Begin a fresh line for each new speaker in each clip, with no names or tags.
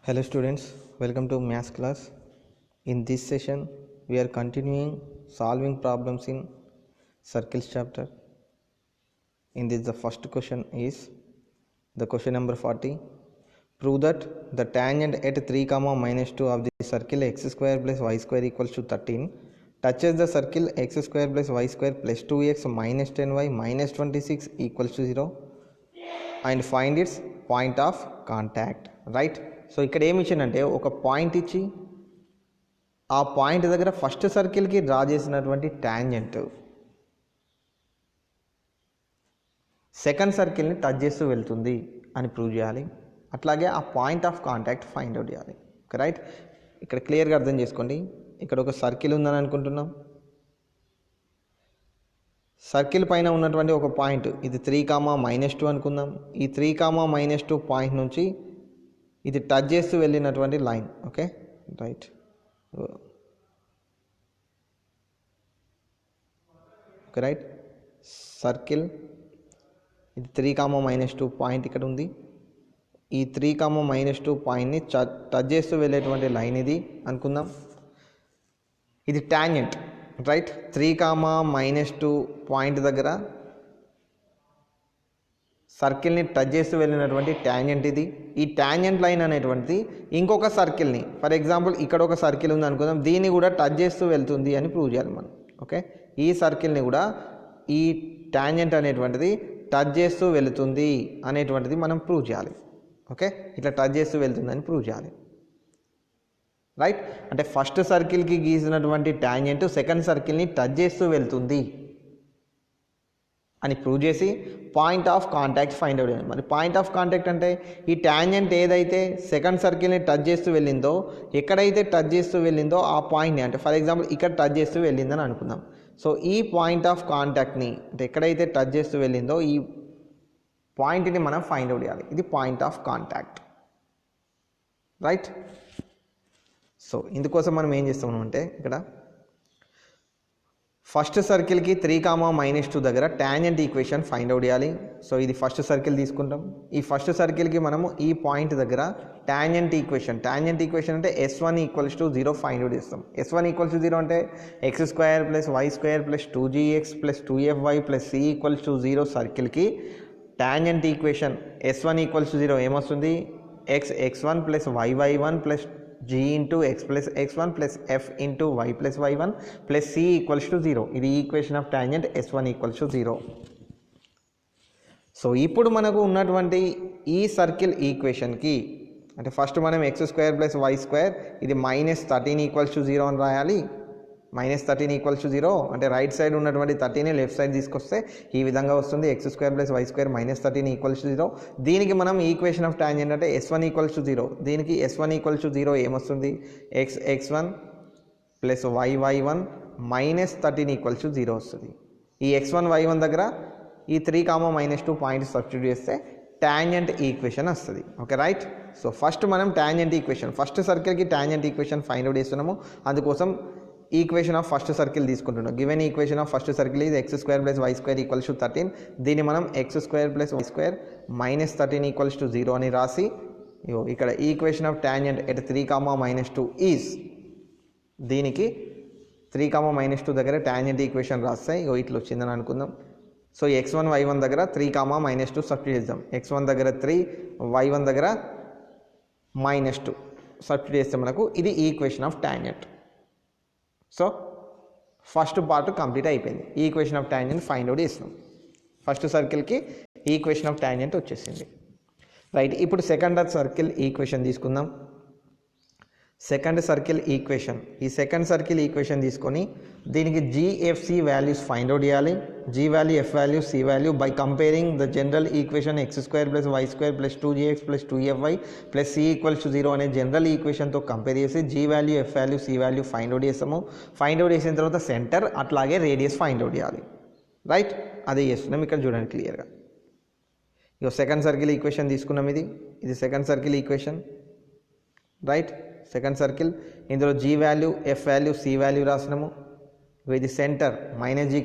Hello students, welcome to maths class. In this session, we are continuing solving problems in circles chapter. In this, the first question is the question number 40. Prove that the tangent at 3, minus 2 of the circle x square plus y square equals to 13 touches the circle x square plus y square plus 2x minus 10y minus 26 equals to 0 and find its point of contact, right? So ఇక్కడ ఏమి ఇచ్చిందంటే ఒక point ఇచ్చి ఆ point దగ్గర first సర్కిల్కి draw చేసినటువంటి tangent second సర్కిల్ని touch చేస్తూ వెళ్తుంది అని ప్రూవ్ చేయాలి. అట్లాగే ఆ point of contact find out చేయాలి. రైట్, ఇక్కడ క్లియర్గా అర్థం చేసుకోండి. ఇక్కడ ఒక సర్కిల్ ఉందని అనుకుంటున్నాం. సర్కిల్ పైన ఉన్నటువంటి ఒక పాయింట్ ఇది 3, -2 అనుకుందాం. ఈ 3, -2 పాయింట్ నుంచి ఇది టచ్ చేస్తూ వెళ్ళినటువంటి line. Okay, right. Okay, right. Circle ఇది 3, -2 పాయింట్ ఇక్కడ ఉంది. ఈ 3, -2 పాయింట్ని టచ్ చేస్తూ వెళ్ళేటువంటి లైన్ ఇది అనుకుందాం. ఇది టాంజెంట్, రైట్. 3, -2 పాయింట్ దగ్గర సర్కిల్ని టచ్ చేస్తూ వెళ్ళినటువంటి ట్యాంజెంట్ ఇది. ఈ ట్యాంజెంట్ లైన్ అనేటువంటిది ఇంకొక సర్కిల్ని, ఫర్ ఎగ్జాంపుల్ ఇక్కడ ఒక సర్కిల్ ఉంది అనుకుందాం, దీన్ని కూడా టచ్ చేస్తూ వెళ్తుంది అని ప్రూవ్ చేయాలి మనం. ఓకే, ఈ సర్కిల్ని కూడా ఈ ట్యాంజెంట్ అనేటువంటిది టచ్ చేస్తూ వెళుతుంది అనేటువంటిది మనం ప్రూవ్ చేయాలి. ఓకే, ఇట్లా టచ్ చేస్తూ వెళ్తుంది అని ప్రూవ్ చేయాలి. రైట్, అంటే ఫస్ట్ సర్కిల్కి గీసినటువంటి ట్యాంజెంట్ సెకండ్ సర్కిల్ని టచ్ చేస్తూ వెళ్తుంది అని ప్రూవ్ చేసి point of contact find out చేయాలి. మరి పాయింట్ ఆఫ్ కాంటాక్ట్ అంటే ఈ ట్యాంజెంట్ ఏదైతే సెకండ్ సర్కిల్ని టచ్ చేస్తూ వెళ్ళిందో, ఎక్కడైతే టచ్ చేస్తూ వెళ్ళిందో ఆ పాయింట్ని, అంటే ఫర్ ఎగ్జాంపుల్ ఇక్కడ టచ్ చేస్తూ వెళ్ళిందని అనుకుందాం. సో ఈ పాయింట్ ఆఫ్ కాంటాక్ట్ని, అంటే ఎక్కడైతే టచ్ చేస్తూ వెళ్ళిందో ఈ పాయింట్ని మనం ఫైండ్ అవుట్ చేయాలి. ఇది point of contact, right. So ఇందుకోసం మనం ఏం చేస్తాం అంటే ఇక్కడ ఫస్ట్ సర్కిల్కి 3, -2 దగ్గర టాంజెంట్ ఈక్వేషన్ ఫైండ్ అవుట్ చేయాలి. సో ఇది ఫస్ట్ సర్కిల్ తీసుకుంటాం. ఈ ఫస్ట్ సర్కిల్కి మనము ఈ పాయింట్ దగ్గర టాంజెంట్ ఈక్వేషన్ అంటే S1 = 0 ఫైండ్ అవుట్ చేస్తాం. S1 = 0 అంటే x² + y² + 2gx + 2fy + c = 0 సర్కిల్కి tangent equation S1 = 0 ఏమొస్తుంది? x1 + y1 + g × x + x1 + f × y + y1 + c = 0. ఇది equation of tangent S1 = 0. So ఇప్పుడు మనకు ఉన్నటువంటి ఈ సర్కిల్ ఈక్వేషన్కి, అంటే ఫస్ట్ మనం x² + y² ఇది -13 = 0 అని రాయాలి. -13 = 0 అంటే రైట్ సైడ్ ఉన్నటువంటి 13ని లెఫ్ట్ సైడ్ తీసుకొస్తే ఈ విధంగా వస్తుంది. x² + y² -13 = 0. దీనికి మనం ఈక్వేషన్ ఆఫ్ టాంజెంట్ అంటే S1 = 0. దీనికి S1 = 0 ఏమొస్తుంది? x1 + y1 -13 = 0 వస్తుంది. ఈ x1 y1 దగ్గర ఈ 3, -2 పాయింట్ సబ్స్టిట్యూట్ చేస్తే టాంజెంట్ ఈక్వేషన్ వస్తుంది. Okay, right. సో ఫస్ట్ మనం టాంజెంట్ ఈక్వేషన్, ఫస్ట్ సర్కిల్కి టాంజెంట్ ఈక్వేషన్ ఫైండ్ అవుట్ చేస్తున్నాము. అందుకోసం ఈక్వేషన్ ఆఫ్ ఫస్ట్ సర్కిల్ తీసుకుంటున్నాం. Given equation of first circle ఇది x² + y² = 13. దీన్ని మనం x² + y² -13 = 0 అని రాసి ఇక్కడ equation of tangent at 3, -2 is, దీనికి 3, -2 దగ్గర టాంజెంట్ ఈక్వేషన్ రాస్తే ఇట్లా వచ్చిందని అనుకుందాం. సో x1 y1 దగ్గర 3, -2 సబ్స్టిట్యూట్ చేద్దాం. x1 దగ్గర 3, y1 దగ్గర -2 సబ్స్టిట్యూట్ చేస్తే మనకు ఇది equation of tangent. So first part complete అయిపోయింది. Equation of tangent find out చేస్తున్నాం. ఫస్ట్ సర్కిల్కి ఈక్వేషన్ ఆఫ్ టాంజెంట్ వచ్చేసింది, రైట్. ఇప్పుడు సెకండ్ సర్కిల్ ఈక్వేషన్ తీసుకుందాం. సెకండ్ సర్కిల్ ఈక్వేషన్, ఈ సెకండ్ సర్కిల్ ఈక్వేషన్ తీసుకొని దీనికి GFC వాల్యూస్ ఫైండ్ అవుట్ చేయాలి. G value, F value, C value by comparing the general equation x² + y² + 2gx + 2fy + c = 0 అనే general ఈక్వేషన్తో compare చేసి G value, F value, C value find out చేస్తాము. Find out చేసిన తర్వాత centre అట్లాగే radius find out చేయాలి, right. అదే చేస్తున్నాం. ఇక్కడ చూడండి క్లియర్గా. ఇక సెకండ్ సర్కిల్ ఈక్వేషన్ తీసుకున్నాం. ఇది second circle equation, right. Second circle, ఇందులో G value, F value, C value రాసినాము. ఇది సెంటర్ -g,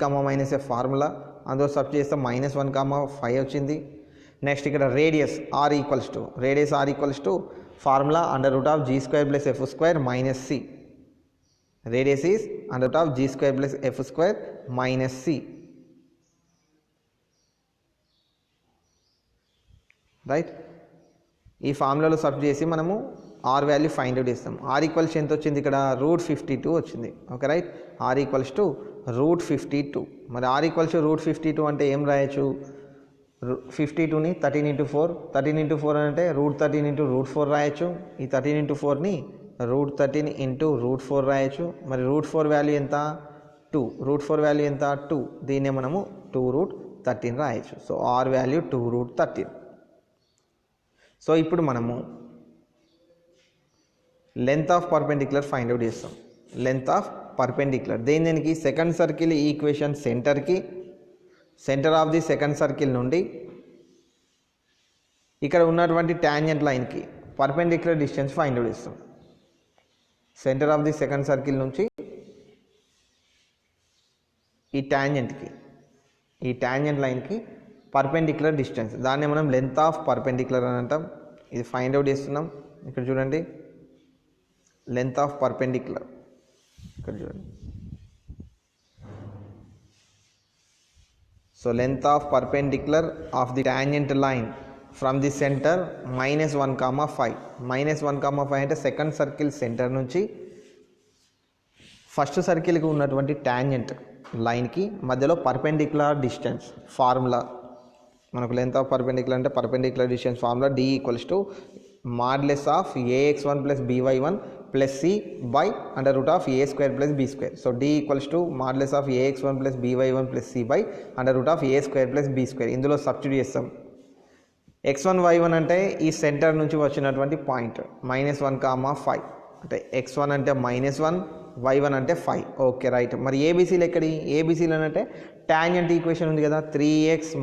-f ఫార్ములా, అందులో సబ్స్టిట్యూట్ చేస్తే -1, 5 వచ్చింది. నెక్స్ట్ ఇక్కడ radius r = formula under root of G square plus F square minus C. Radius is under root of G square plus F square minus C. Right. ఈ ఫార్ములాలో substitute చేసి మనము R value find out చేస్తాం. R equals ఎంత వచ్చింది ఇక్కడ? √52 వచ్చింది. Okay right. R equals to √52. మరి ఆర్ ఈక్వల్స్ టు √52 అంటే ఏం రాయొచ్చు? 52ని 13 × 4, 13 × 4 అంటే √13 × √4 రాయొచ్చు. ఈ 13 × 4ని √13 × √4 రాయొచ్చు. మరి √4 వాల్యూ ఎంత? 2. √4 వాల్యూ ఎంత? 2. దీన్నే మనము 2√13 రాయొచ్చు. So are value 2√13. సో ఇప్పుడు మనము length of perpendicular find out చేస్తాం. లెంత్ ఆఫ్ పర్పెండిక్యులర్ దేనికి? సెకండ్ సర్కిల్ ఈక్వేషన్ సెంటర్కి, centre of the second circle నుండి ఇక్కడ ఉన్నటువంటి టాంజెంట్ లైన్కి పర్పెండిక్యులర్ డిస్టెన్స్ ఫైండ్ అవుట్ చేస్తాం. Centre of the second circle నుంచి ఈ టాంజెంట్కి, ఈ టాంజెంట్ లైన్కి పర్పెండిక్యులర్ డిస్టెన్స్, దాన్ని మనం లెంత్ ఆఫ్ పర్పెండిక్యులర్ అని అంటాం. ఇది ఫైండ్ అవుట్ చేస్తున్నాం. ఇక్కడ చూడండి, లెంత్ ఆఫ్ పర్పెండిక్యులర్ ఇక్కడ చూడండి. So length of perpendicular of the tangent line from the centre -1,5. -1,5 అంటే సెకండ్ సర్కిల్ సెంటర్ నుంచి ఫస్ట్ సర్కిల్కి ఉన్నటువంటి టాంజెంట్ లైన్కి మధ్యలో పర్పెండిక్యులర్ డిస్టెన్స్ ఫార్ములా మనకు. లెంత్ ఆఫ్ పర్పెండిక్యులర్ అంటే perpendicular distance formula D = modulus of ax1 + by1 + c by under root of a² + b². So D = modulus of ax1 + by1 + c by under root of a² + b². ఇందులో substitute చేస్తాం. x1 y1 అంటే ఈ centre నుంచి వచ్చినటువంటి point -1,5 అంటే x1 అంటే -1, y1 అంటే 5. Okay right. మరి ఏబీసీలు ఎక్కడి? ఏబీసీలు అంటే టాంజెంట్ ఈక్వేషన్ ఉంది కదా, 3x -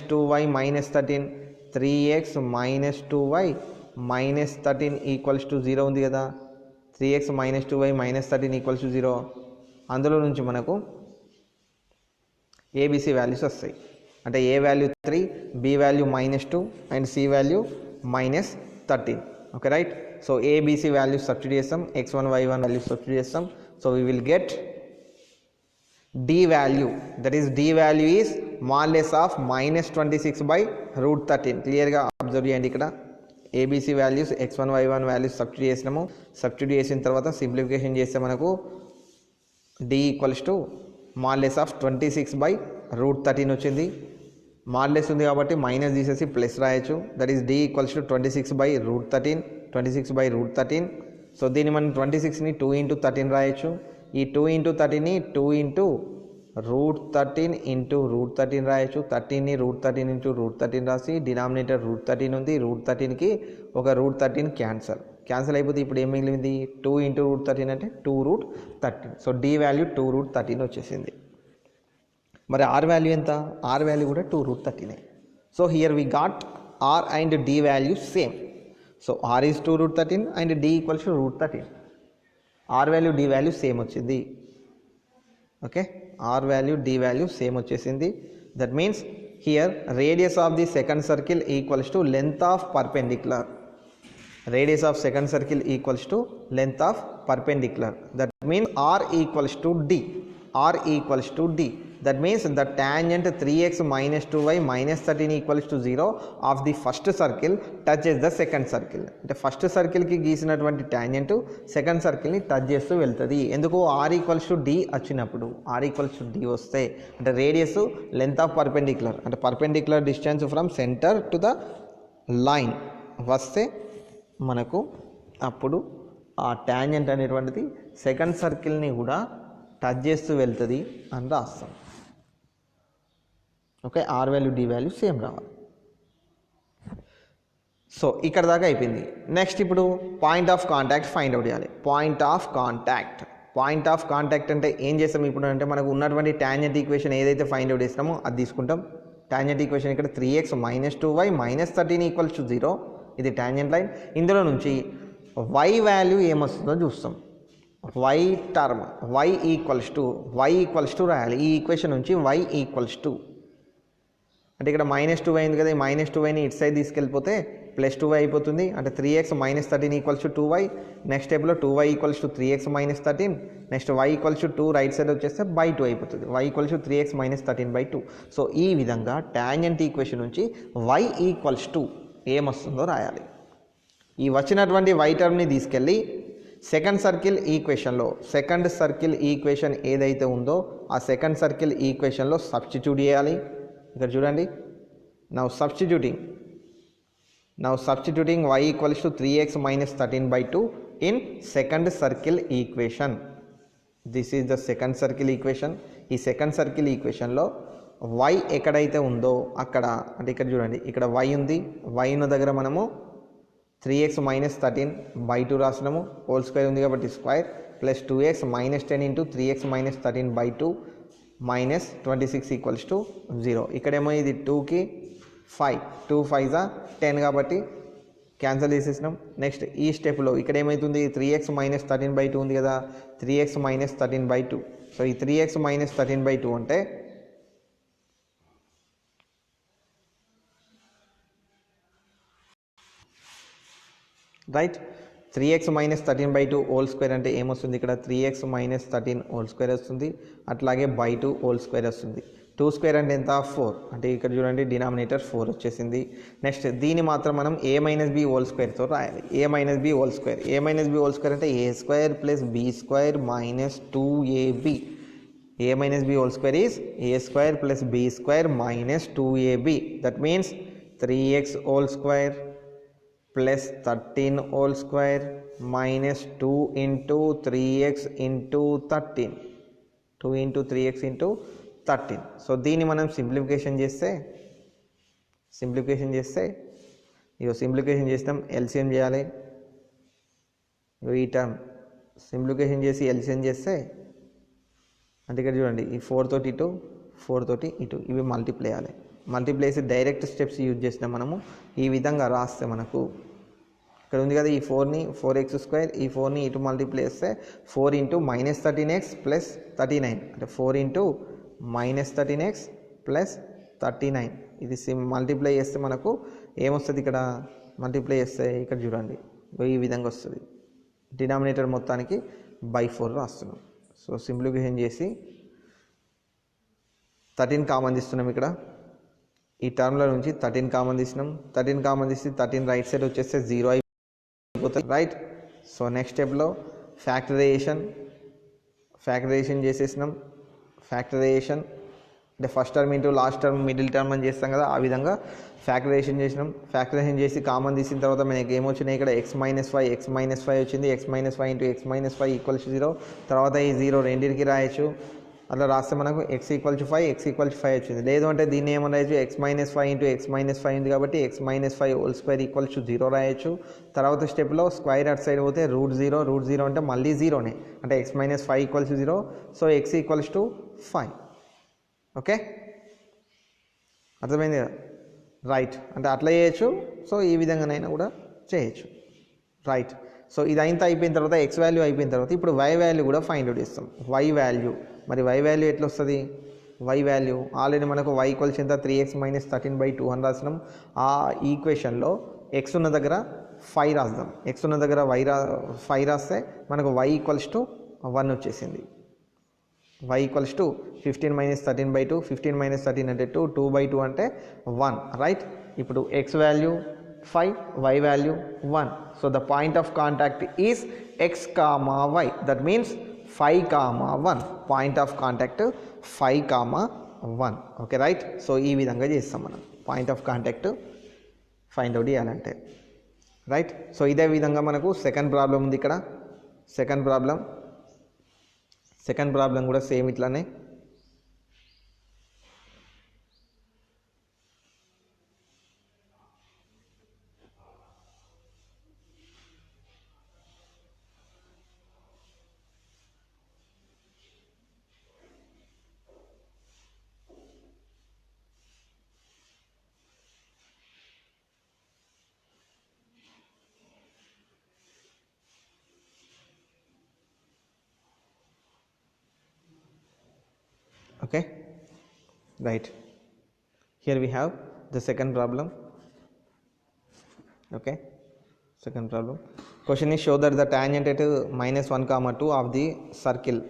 2y - 13, 3x - 2y - 13 = 0 ఉంది కదా. 3x - 2y - 13 = 0. అందులో నుంచి మనకు ఏబీసీ వాల్యూస్ వస్తాయి. అంటే A value 3, B value -2 and C value -13. Okay right. So ABC values substitute చేస్తాం, x1 y1 వాల్యూస్ సబ్స్టిట్యూట్ చేస్తాం. So we will get D value, that is D value is modulus of -26/√13. క్లియర్గా observe చేయండి. ఇక్కడ ABC values x1 y1 values substitute చేసినాము. Substitute చేసిన తర్వాత simplification చేస్తే మనకు D = modulus of 26/√13 వచ్చింది. మాడ్యులస్ ఉంది కాబట్టి మైనస్ తీసేసి ప్లస్ రాయొచ్చు. That is D = 26/√13, 26/√13. సో దీన్ని మనం 26ని 2 × 13 రాయొచ్చు. ఈ 2 × 13ని 2 × √13 × √13 రాయొచ్చు. 13ని √13 × √13 రాసి డినామినేటర్ √13 ఉంది. √13కి ఒక √13 క్యాన్సల్ అయిపోతే ఇప్పుడు ఏం మిగిలింది? 2 × √13 అంటే 2√13. సో D వాల్యూ 2√13 వచ్చేసింది. మరి R వాల్యూ ఎంత? R వాల్యూ కూడా 2√13. So here we got R and D value same. సో R is 2√13 and D = √13. R value D value same వచ్చింది. Okay, R value D value same వచ్చేసింది. That means here radius of the second circle = length of perpendicular. Radius of second circle = length of perpendicular. That means R = D. R = D. That means the tangent 3x - 2y - 13 = 0 of the first circle touches the second circle. అంటే first సర్కిల్కి గీసినటువంటి tangent second సర్కిల్ని touch చేస్తూ వెళ్తుంది. ఎందుకు? R = D వచ్చినప్పుడు. R = D వస్తే అంటే radius length of perpendicular అంటే perpendicular distance from centre to the line వస్తే మనకు అప్పుడు ఆ టాంజెంట్ అనేటువంటిది సెకండ్ సర్కిల్ని కూడా టచ్ చేస్తూ వెళ్తుంది అని రాస్తాం. Okay, R value D value same రావాలి. సో ఇక్కడ దాకా అయిపోయింది. నెక్స్ట్ ఇప్పుడు point of contact find out చేయాలి. పాయింట్ ఆఫ్ కాంటాక్ట్ అంటే ఏం చేస్తాం ఇప్పుడు అంటే మనకు ఉన్నటువంటి టాంజెంట్ ఈక్వేషన్ ఏదైతే ఫైండ్ అవుట్ చేస్తామో అది తీసుకుంటాం. టాంజెంట్ ఈక్వేషన్ ఇక్కడ 3x - 2y - 13 = 0. ఇది టాంజెంట్ లైన్. ఇందులో నుంచి y వాల్యూ ఏమొస్తుందో చూస్తాం. y టర్మ్ y = రాయాలి. ఈ ఈక్వేషన్ నుంచి y = అంటే ఇక్కడ -2y ఉంది కదా, ఈ -2yని ఇటు సైడ్ తీసుకెళ్ళిపోతే ప్లస్ 2y అయిపోతుంది, అంటే 3x minus 13 equals to 2y. Next స్టెప్లో 2y equals to 3x minus 13. Next y equals to 2 right side వచ్చేస్తే బై 2 అయిపోతుంది. y equals to 3x minus 13/2. So ఈ విధంగా టాంజెంట్ ఈక్వేషన్ నుంచి y ఈక్వల్స్ టు ఏమొస్తుందో రాయాలి. ఈ వచ్చినటువంటి y టర్మ్ని తీసుకెళ్ళి సెకండ్ సర్కిల్ ఈక్వేషన్ ఏదైతే ఉందో ఆ సెకండ్ సర్కిల్ ఈక్వేషన్లో సబ్స్టిట్యూట్ చేయాలి. ఇక్కడ చూడండి, now substituting y equals to 3x minus 13/2 in second circle equation. This is the second circle equation. ఈ సెకండ్ సర్కిల్ ఈక్వేషన్లో y ఎక్కడైతే ఉందో అక్కడ, అంటే ఇక్కడ చూడండి, ఇక్కడ y ఉంది. y ఉన్న దగ్గర మనము 3x మైనస్ 13/2 రాసినాము, హోల్ స్క్వేర్ ఉంది కాబట్టి square, plus 2x minus 10 into 3x minus 13/2 minus 26 equals to 0. ఇక్కడేమో ఇది 2కి 5, 2 5 10 కాబట్టి క్యాన్సిల్ చేసేసినాం. నెక్స్ట్ ఈ స్టెప్లో ఇక్కడ ఏమవుతుంది, 3x మైనస్ 13/2 ఉంది కదా, 3x మైనస్ 13/2. సో ఈ 3x మైనస్ 13/2 అంటే right, 3x minus 13/2 whole square అంటే ఏమొస్తుంది, ఇక్కడ 3x మైనస్ 13 హోల్ స్క్వేర్ వస్తుంది. అట్లాగే బై 2 హోల్ స్క్వేర్ వస్తుంది. 2 స్క్వేర్ అంటే ఎంత, 4. అంటే ఇక్కడ చూడండి డినామినేటర్ 4 వచ్చేసింది. నెక్స్ట్ దీన్ని మాత్రం మనం a మైనస్ b హోల్ స్క్వేర్తో రాయాలి. a minus b whole square అంటే a square plus b square minus 2ab. a minus b whole square is a square plus b square minus 2ab. That means 3x whole square plus 13 whole square minus 2 into 3x into 13, 2 into 3x into 13. So దీన్ని మనం simplification చేస్తే ఇగో simplification చేస్తాం, LCM చేయాలి. ఈ term simplification చేసి LCM చేస్తే, అంటే ఇక్కడ చూడండి, ఈ 4 తోటి ఇటు 4 తోటి ఇటు ఇవి మల్టిప్లై చేయాలి. మల్టిప్లై చేసి డైరెక్ట్ స్టెప్స్ యూజ్ చేసినాం మనము. ఈ విధంగా రాస్తే మనకు ఇక్కడ ఉంది కదా, ఈ 4ని 4x², ఈ 4ని ఇటు మల్టిప్లై చేస్తే 4 ఇంటూ మైనస్ 13x ప్లస్ 39, అంటే 4 ఇంటూ మైనస్ 13x ప్లస్ 39. ఇది మల్టిప్లై చేస్తే మనకు ఏమొస్తుంది, ఇక్కడ మల్టిప్లై చేస్తే ఇక్కడ చూడండి ఈ విధంగా వస్తుంది. డినామినేటర్ మొత్తానికి బై 4 రాస్తున్నాం. సో సింప్లిఫికేషన్ చేసి 13 కామన్ తీస్తున్నాం. ఇక్కడ ఈ టర్మ్లో నుంచి 13 కామన్ తీసినాం. 13 కామన్ తీసి 13 రైట్ సైడ్ వచ్చేస్తే 0 అయిపోతుంది, రైట్. సో నెక్స్ట్ స్టెప్లో ఫ్యాక్టరైజేషన్ చేసేసినాం. ఫ్యాక్టరైజేషన్ అంటే first term into last term middle term అని చేస్తాం కదా, ఆ విధంగా ఫ్యాక్టరైజేషన్ చేసినాం. ఫ్యాక్టరైజేషన్ చేసి కామన్ తీసిన తర్వాత మనకి ఏమొచ్చినాయి, ఇక్కడ x మైనస్ 5 వచ్చింది. x minus 5 into x minus 5 equals 0. తర్వాత ఈ 0 రెండింటికి రాయొచ్చు. అట్లా రాస్తే మనకు x ఈక్వల్ టు 5 వచ్చింది. లేదు అంటే దీన్ని ఏమని రాయొచ్చు, x minus 5 into x minus 5 ఉంది కాబట్టి x minus 5 whole square equals to 0 రాయొచ్చు. తర్వాత స్టెప్లో స్క్వేర్ అట్ సైడ్ పోతే రూట్ 0 అంటే మళ్ళీ 0నే, అంటే x minus 5 equals 0. So x equals to 5. Okay, అర్థమైంది కదా, రైట్. అంటే అట్లా చేయొచ్చు, సో ఈ విధంగానైనా కూడా చేయొచ్చు, రైట్. సో ఇది అయిపోయిన తర్వాత x వాల్యూ అయిపోయిన తర్వాత ఇప్పుడు y వాల్యూ కూడా ఫైండ్ అవుట్ చేస్తాం. y వాల్యూ ఎట్లా వస్తుంది, y వాల్యూ ఆల్రెడీ మనకు y ఈక్వల్స్ ఎంత, 3x మైనస్ 13/2 అని రాసినాం. ఆ ఈక్వేషన్లో x ఉన్న దగ్గర 5 రాద్దాం. x ఉన్న దగ్గర 5 రాస్తే మనకు y ఈక్వల్స్ టు 1 వచ్చేసింది. y equals to 15 minus 13/2, 15 minus 13 అంటే 2, 2/2 అంటే 1, రైట్. ఇప్పుడు x value 5, y value 1. So the point of contact is x, y. That means 5, 1. Point of contact 5, 1. Okay, right. So ఈ విధంగా చేస్తాం మనం point of contact find out చేయాలంటే, right. So ఇదే విధంగా మనకు సెకండ్ ప్రాబ్లం ఉంది. ఇక్కడ సెకండ్ ప్రాబ్లం కూడా సేమ్ ఇట్లానే. Okay, right. Here we have the second problem. Okay, second problem. Question is show that the tangent at minus 1 comma 2 of the circle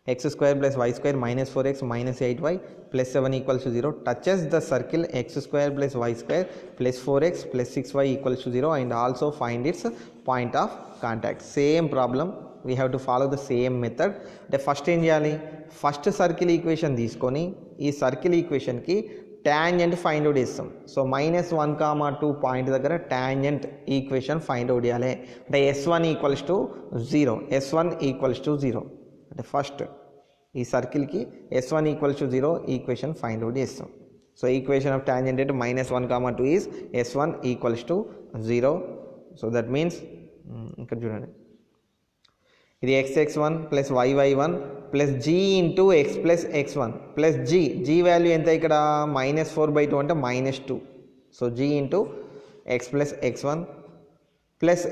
x square plus y square minus 4x minus 8y plus 7 equals to 0 touches the circle x square plus y square plus 4x plus 6y equals to 0 and also find its point of contact. Same problem, we have to follow the same method. అంటే first ఏం చేయాలి, first circle equation తీసుకొని ఈ circle ఈక్వేషన్కి tangent find out చేస్తాం. So minus 1 comma 2 point దగ్గర tangent equation find out చేయాలి. అంటే s1 equals to 0, s1 equals to 0. అంటే ఫస్ట్ ఈ సర్కిల్కి s1 equals to 0 equation find out చేస్తాం. So equation of tangent at minus 1 comma 2 is s1 equals to 0. So that means ఇక్కడ చూడండి, ఇది xx1 plus yy1 plus g into X plus x1 plus g value ఎంత ఇక్కడ -4/2 అంటే -2. So g into X plus x1 plus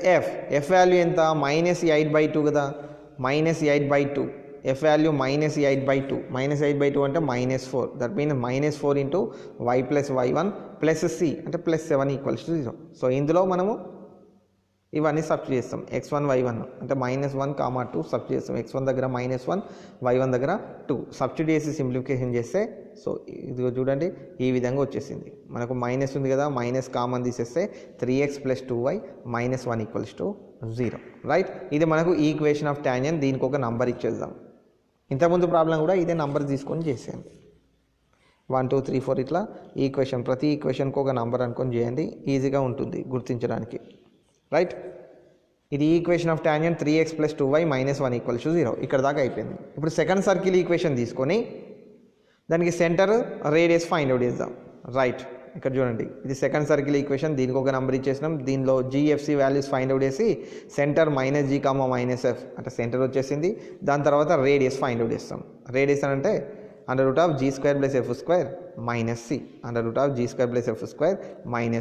f value ఎంత -8/2 కదా, -8/2. f value -8/2, -8/2 అంటే -4. That means -4 into y plus y1 plus c అంటే plus 7 equals to 0. So ఇందులో మనము ఇవన్నీ సబ్స్టిట్యూట్ చేస్తాం. x1 y1 అంటే -1 కామా 2 సబ్స్టిట్యూట్ చేస్తాం. x1 దగ్గర -1, y1 దగ్గర 2 సబ్స్టిట్యూట్ చేసి సింప్లిఫికేషన్ చేస్తే సో ఇది చూడండి ఈ విధంగా వచ్చేసింది. మనకు మైనస్ ఉంది కదా, మైనస్ కామన్ తీసేస్తే 3x plus 2y -1 equals to 0. Right, ఇది మనకు ఈక్వేషన్ ఆఫ్ టాంజెంట్. దీనికి ఒక నంబర్ ఇచ్చేద్దాం. ఇంతకుముందు ప్రాబ్లం కూడా ఇదే నంబర్ తీసుకొని చేసాను. 1 2 3 4 ఇట్లా ఈక్వేషన్, ప్రతి ఈక్వేషన్కి ఒక నంబర్ అనుకొని చేయండి, ఈజీగా ఉంటుంది గుర్తించడానికి. రైట్, ఇది equation of tangent 3x plus 2y -1 equals to 0. ఇక్కడ దాకా అయిపోయింది. ఇప్పుడు సెకండ్ సర్కిల్ ఈక్వేషన్ తీసుకొని దానికి సెంటర్ రేడియస్ ఫైండ్ అవుట్ చేద్దాం. రైట్, ఇక్కడ చూడండి ఇది సెకండ్ సర్కిల్ ఈక్వేషన్, దీనికి ఒక నెంబర్ ఇచ్చేసినాం. దీనిలో GFC వాల్యూస్ ఫైండ్ అవుట్ చేసి సెంటర్ -g, -f అంటే సెంటర్ వచ్చేసింది. దాని తర్వాత రేడియస్ ఫైండ్ అవుట్ చేస్తాం. రేడియస్ అంటే √g² + f² - c, √g² + f²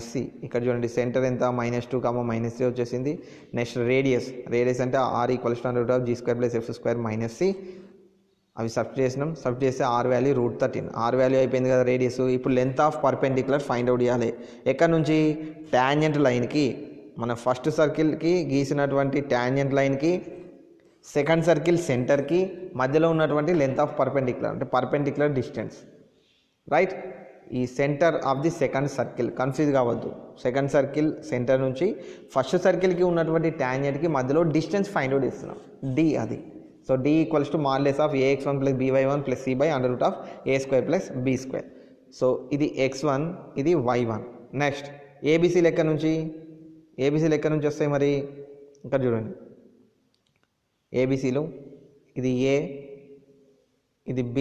- c. ఇక్కడ చూడండి సెంటర్ ఎంత -2, -3 వచ్చేసింది. నెక్స్ట్ రేడియస్ అంటే r = √g² + f² - c. అవి సబ్స్టిట్యూట్ చేసినాం. సబ్స్టిట్యూట్ చేస్తే r వాల్యూ √13. r వాల్యూ అయిపోయింది కదా రేడియస్. ఇప్పుడు length of perpendicular find out చేయాలి. ఎక్కడ నుంచి, టాంజెంట్ లైన్కి, మన ఫస్ట్ సర్కిల్కి గీసినటువంటి టాంజెంట్ లైన్కి సెకండ్ సర్కిల్ సెంటర్కి మధ్యలో ఉన్నటువంటి లెంత్ ఆఫ్ పర్పెండిక్యులర్ అంటే పర్పెండిక్యులర్ డిస్టెన్స్. రైట్, ఈ centre of the second circle, confuse కావద్దు. సెకండ్ సర్కిల్ సెంటర్ నుంచి ఫస్ట్ సర్కిల్కి ఉన్నటువంటి టాంజెంట్కి మధ్యలో డిస్టెన్స్ ఫైండ్ అవుట్ చేస్తున్నాం, d అది. So d equals to modulus of ax1 + by1 + c / √a² + b². So ఇది x1, ఇది y1. నెక్స్ట్ ఏబిసి లెక్క నుంచి వస్తాయి. మరి ఇక్కడ చూడండి ఏబిసిలో ఇది a, ఇది b,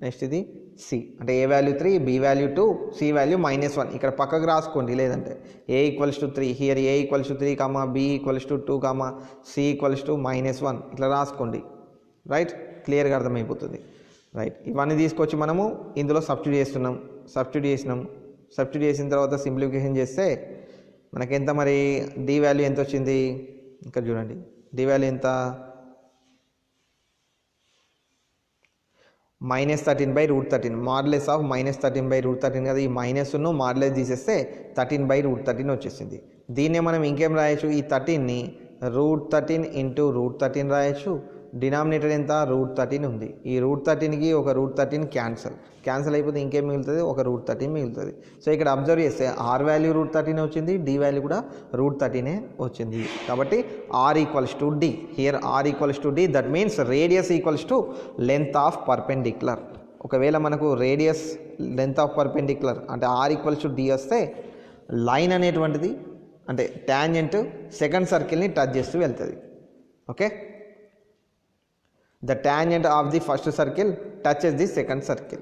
నెక్స్ట్ ఇది c. అంటే a value 3, b value 2, c value -1. ఇక్కడ పక్కకు రాసుకోండి, లేదంటే a = 3, here a = 3, b = 2, c = -1 ఇట్లా రాసుకోండి. రైట్, క్లియర్గా అర్థమైపోతుంది. రైట్, ఇవన్నీ తీసుకొచ్చి మనము ఇందులో సబ్స్టిట్యూట్ చేసిన తర్వాత సింప్లిఫికేషన్ చేస్తే మనకెంత మరి d వాల్యూ ఎంత వచ్చింది, ఇక్కడ చూడండి d వాల్యూ ఎంత -13/√13. మాడ్యులస్ ఆఫ్ -13/√13 కదా, ఈ మైనస్ను మాడ్యులస్ తీసేస్తే 13/√13 వచ్చేసింది. దీన్నే మనం ఇంకేం రాయొచ్చు, ఈ 13ని √13 × √13 రాయొచ్చు. డినామినేటర్ ఎంత, √13 ఉంది. ఈ √13కి ఒక √13 క్యాన్సల్ అయిపోతే ఇంకేం మిగులుతుంది, ఒక √13 మిగులుతుంది. సో ఇక్కడ అబ్జర్వ్ చేస్తే r వాల్యూ √13 వచ్చింది, d వాల్యూ కూడా √13 వచ్చింది. కాబట్టి r = d. Here r = d. That means radius = length of perpendicular. ఒకవేళ మనకు రేడియస్ లెంత్ ఆఫ్ పర్పెండిక్యులర్ అంటే r = d వస్తే లైన్ అనేటువంటిది అంటే టాంజెంట్ సెకండ్ సర్కిల్ని టచ్ చేస్తూ వెళ్తుంది. Okay, the tangent of the first circle touches the second circle.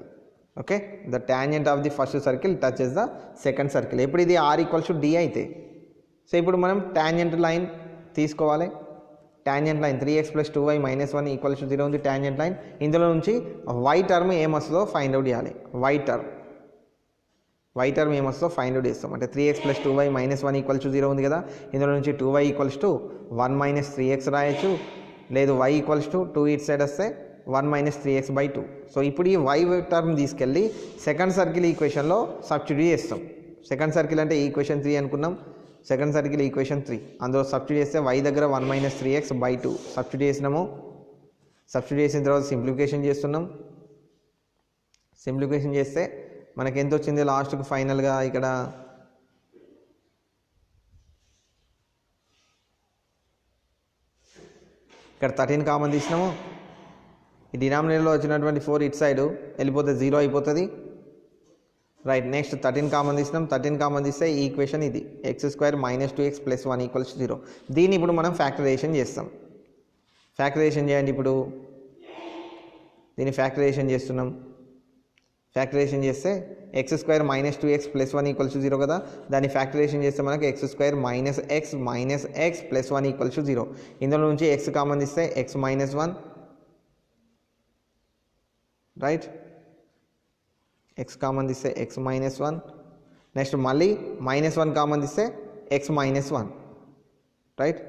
Okay, the tangent of the first circle touches the second circle. ఇప్పుడు ఇది r = d అయితే, so ఇప్పుడు మనం టాంజెంట్ లైన్ తీసుకోవాలి. టాంజెంట్ లైన్ 3x + 2y - 1 = 0 ఉంది tangent line. ఇందులో నుంచి y term ఏమొస్తుందో find out చేయాలి. y టర్మ్ ఏమొస్తుందో ఫైండ్ అవుట్ చేస్తాం. అంటే 3x + 2y - 1 = 0 ఉంది కదా, ఇందులో నుంచి 2y = 1 - 3x రాయొచ్చు. లేదు y = 2 ఇట్ సైడ్ వస్తే 1 - 3x/2. సో ఇప్పుడు ఈ y టర్మ్ తీసుకెళ్ళి సెకండ్ సర్కిల్ ఈక్వేషన్లో సబ్స్టిట్యూట్ చేస్తాం. సెకండ్ సర్కిల్ అంటే ఈక్వేషన్ 3 అనుకున్నాం. సెకండ్ సర్కిల్ ఈక్వేషన్ 3 అందులో సబ్స్టిట్యూట్ చేస్తే y దగ్గర 1 మైనస్ 3x/2 సబ్స్టిట్యూట్ చేసినాము. సబ్స్టిట్యూట్ చేసిన తర్వాత సింప్లిఫికేషన్ చేస్తున్నాం. సింప్లిఫికేషన్ చేస్తే మనకి ఎంత వచ్చింది లాస్ట్కి ఫైనల్గా ఇక్కడ ఇక్కడ 13 కామన్ తీసినాము. ఈ డినామినేటర్లో వచ్చినటువంటి 4 ఇటు సైడ్ వెళ్ళిపోతే 0 అయిపోతుంది. రైట్, నెక్స్ట్ 13 కామన్ తీసినాం. 13 కామన్ తీస్తే ఈ ఈక్వేషన్ ఇది x² - 2x + 1 = 0. దీన్ని ఇప్పుడు మనం ఫ్యాక్టరైజేషన్ చేస్తాం. ఫ్యాక్టరైజేషన్ చేయండి. ఇప్పుడు దీన్ని ఫ్యాక్టరైజేషన్ చేస్తున్నాం. ఫ్యాక్టరైజేషన్ చేస్తే x² - 2x + 1 = 0 కదా. దాన్ని ఫ్యాక్టరైజేషన్ చేస్తే మనకు x² - x + 1 = 0. ఇందులో నుంచి x కామన్ తీస్తే x - 1, రైట్. x కామన్ తీస్తే x - 1, నెక్స్ట్ మళ్ళీ -1 కామన్ తీస్తే x - 1, రైట్.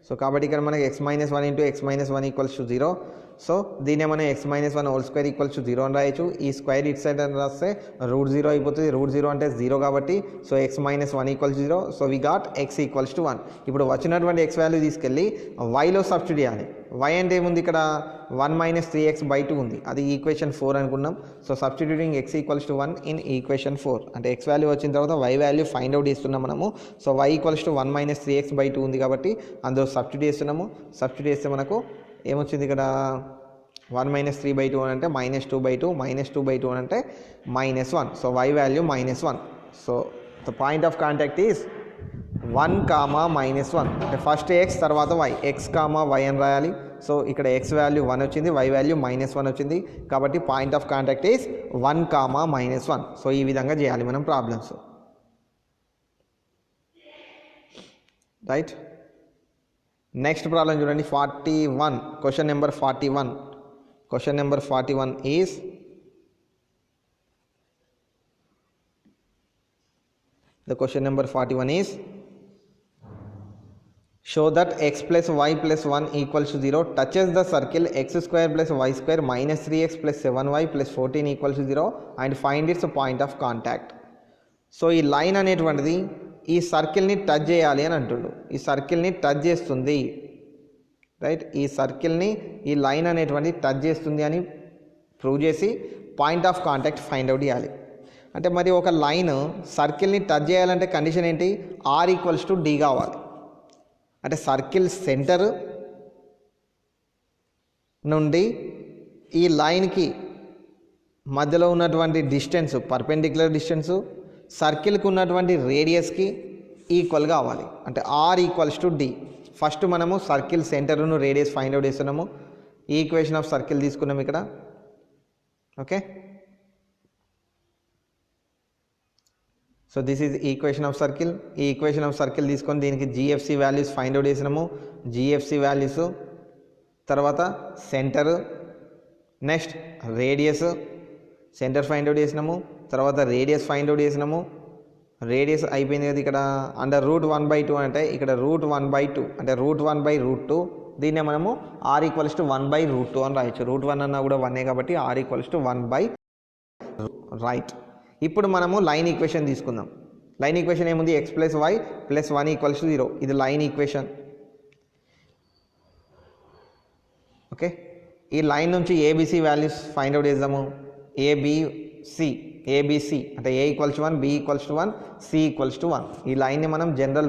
సో కాబట్టి ఇక్కడ మనకి x - 1 × x - 1 = 0. సో దీన్ని మనం x - 1 హోల్ స్క్వేర్ = 0 అని రాయొచ్చు. ఈ స్క్వేర్ ఇట్ సైడ్ అని రాస్తే √0 అయిపోతుంది. √0 అంటే 0 కాబట్టి so x - 1 = 0. So we got x = 1. ఇప్పుడు వచ్చినటువంటి x వాల్యూ తీసుకెళ్ళి yలో సబ్స్టిట్యూట్ చేయాలి. y అంటే ఏముంది ఇక్కడ 1 - 3x/2 ఉంది. అది ఈక్వేషన్ 4 అనుకున్నాం. So substituting x = 1 in equation 4 అంటే x వాల్యూ వచ్చిన తర్వాత y వాల్యూ ఫైండ్ అవుట్ చేస్తున్నాం మనము. సో y = 1 - 3x/2 ఉంది కాబట్టి అందులో సబ్స్టిట్యూట్ చేస్తున్నాము. సబ్స్టిట్యూట్ చేస్తే మనకు ఏమొచ్చింది ఇక్కడ 1 - 3/2 అని అంటే -2/2 -2/2 అని అంటే -1. So y value -1. So the point of contact is 1, -1 అంటే ఫస్ట్ x తర్వాత y, x, y అని రాయాలి. సో ఇక్కడ x వాల్యూ 1 వచ్చింది, y వాల్యూ -1 వచ్చింది కాబట్టి point of contact is 1, -1. So ఈ విధంగా చేయాలి మనం ప్రాబ్లమ్స్, రైట్. నెక్స్ట్ ప్రాబ్లం చూడండి 41. Question number 41. Question number 41 is the question number 41 is show that x plus y plus 1 equals to 0 touches the circle x² plus y² minus 3x plus 7y plus 14 equals to 0 and find its point of contact. So ఈ line అనేటువంటిది ఈ సర్కిల్ని touch చేయాలి అని అంటుండు. ఈ సర్కిల్ని touch చేస్తుంది, right. ఈ సర్కిల్ని ఈ లైన్ అనేటువంటి టచ్ చేస్తుంది అని ప్రూవ్ చేసి point of contact find out చేయాలి. అంటే మరి ఒక లైన్ సర్కిల్ని టచ్ చేయాలంటే కండిషన్ ఏంటి? r = d కావాలి. అంటే సర్కిల్ సెంటర్ నుండి ఈ లైన్కి మధ్యలో ఉన్నటువంటి డిస్టెన్స్ పర్పెండిక్యులర్ డిస్టెన్సు సర్కిల్కి ఉన్నటువంటి రేడియస్కి ఈక్వల్ కావాలి. అంటే r = d. ఫస్ట్ మనము సర్కిల్ సెంటర్ను రేడియస్ ఫైండ్ అవుట్ చేస్తున్నాము. ఈ ఈక్వేషన్ ఆఫ్ సర్కిల్ తీసుకున్నాము ఇక్కడ, okay. So this is equation of circle. ఈ ఈక్వేషన్ ఆఫ్ సర్కిల్ తీసుకొని దీనికి GFC వాల్యూస్ ఫైండ్ అవుట్ చేసినాము. GFC వాల్యూస్ తర్వాత centre, next radius, centre find out చేసినాము. తర్వాత రేడియస్ ఫైండ్ అవుట్ చేసినాము. రేడియస్ అయిపోయింది కదా. ఇక్కడ అండర్ √1/2 అంటే ఇక్కడ √1/2 అంటే √1/√2. దీన్నే మనము r = 1/√2 అని రాయొచ్చు. √1 అన్నా కూడా 1 కాబట్టి r = 1/, రైట్. ఇప్పుడు మనము లైన్ ఈక్వేషన్ తీసుకుందాం. లైన్ ఈక్వేషన్ ఏముంది? x + y + 1 = 0. ఇది లైన్ ఈక్వేషన్, ఓకే. ఈ లైన్ నుంచి ABC వాల్యూస్ ఫైండ్ అవుట్ చేద్దాము. ABC అంటే a = 1, b = 1, c = 1. ఈ లైన్ని మనం general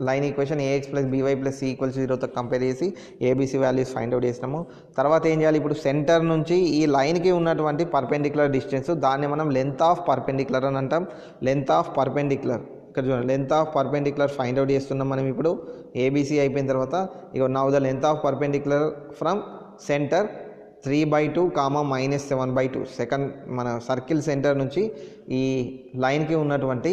line equation ax + by + c = 0తో కంపేర్ చేసి ABC వాల్యూస్ ఫైండ్ అవుట్ చేసినాము. తర్వాత ఏం చేయాలి? ఇప్పుడు సెంటర్ నుంచి ఈ లైన్కి ఉన్నటువంటి పర్పెండిక్యులర్ డిస్టెన్స్ దాన్ని మనం లెంత్ ఆఫ్ పర్పెండిక్యులర్ అని అంటాం. లెంత్ ఆఫ్ పర్పెండిక్యులర్ ఇక్కడ చూడండి, length of perpendicular find out చేస్తున్నాం మనం ఇప్పుడు. ABC అయిపోయిన తర్వాత ఇక now the length of perpendicular from centre 3/2, -7/2. Second మన సర్కిల్ సెంటర్ నుంచి ఈ లైన్కి ఉన్నటువంటి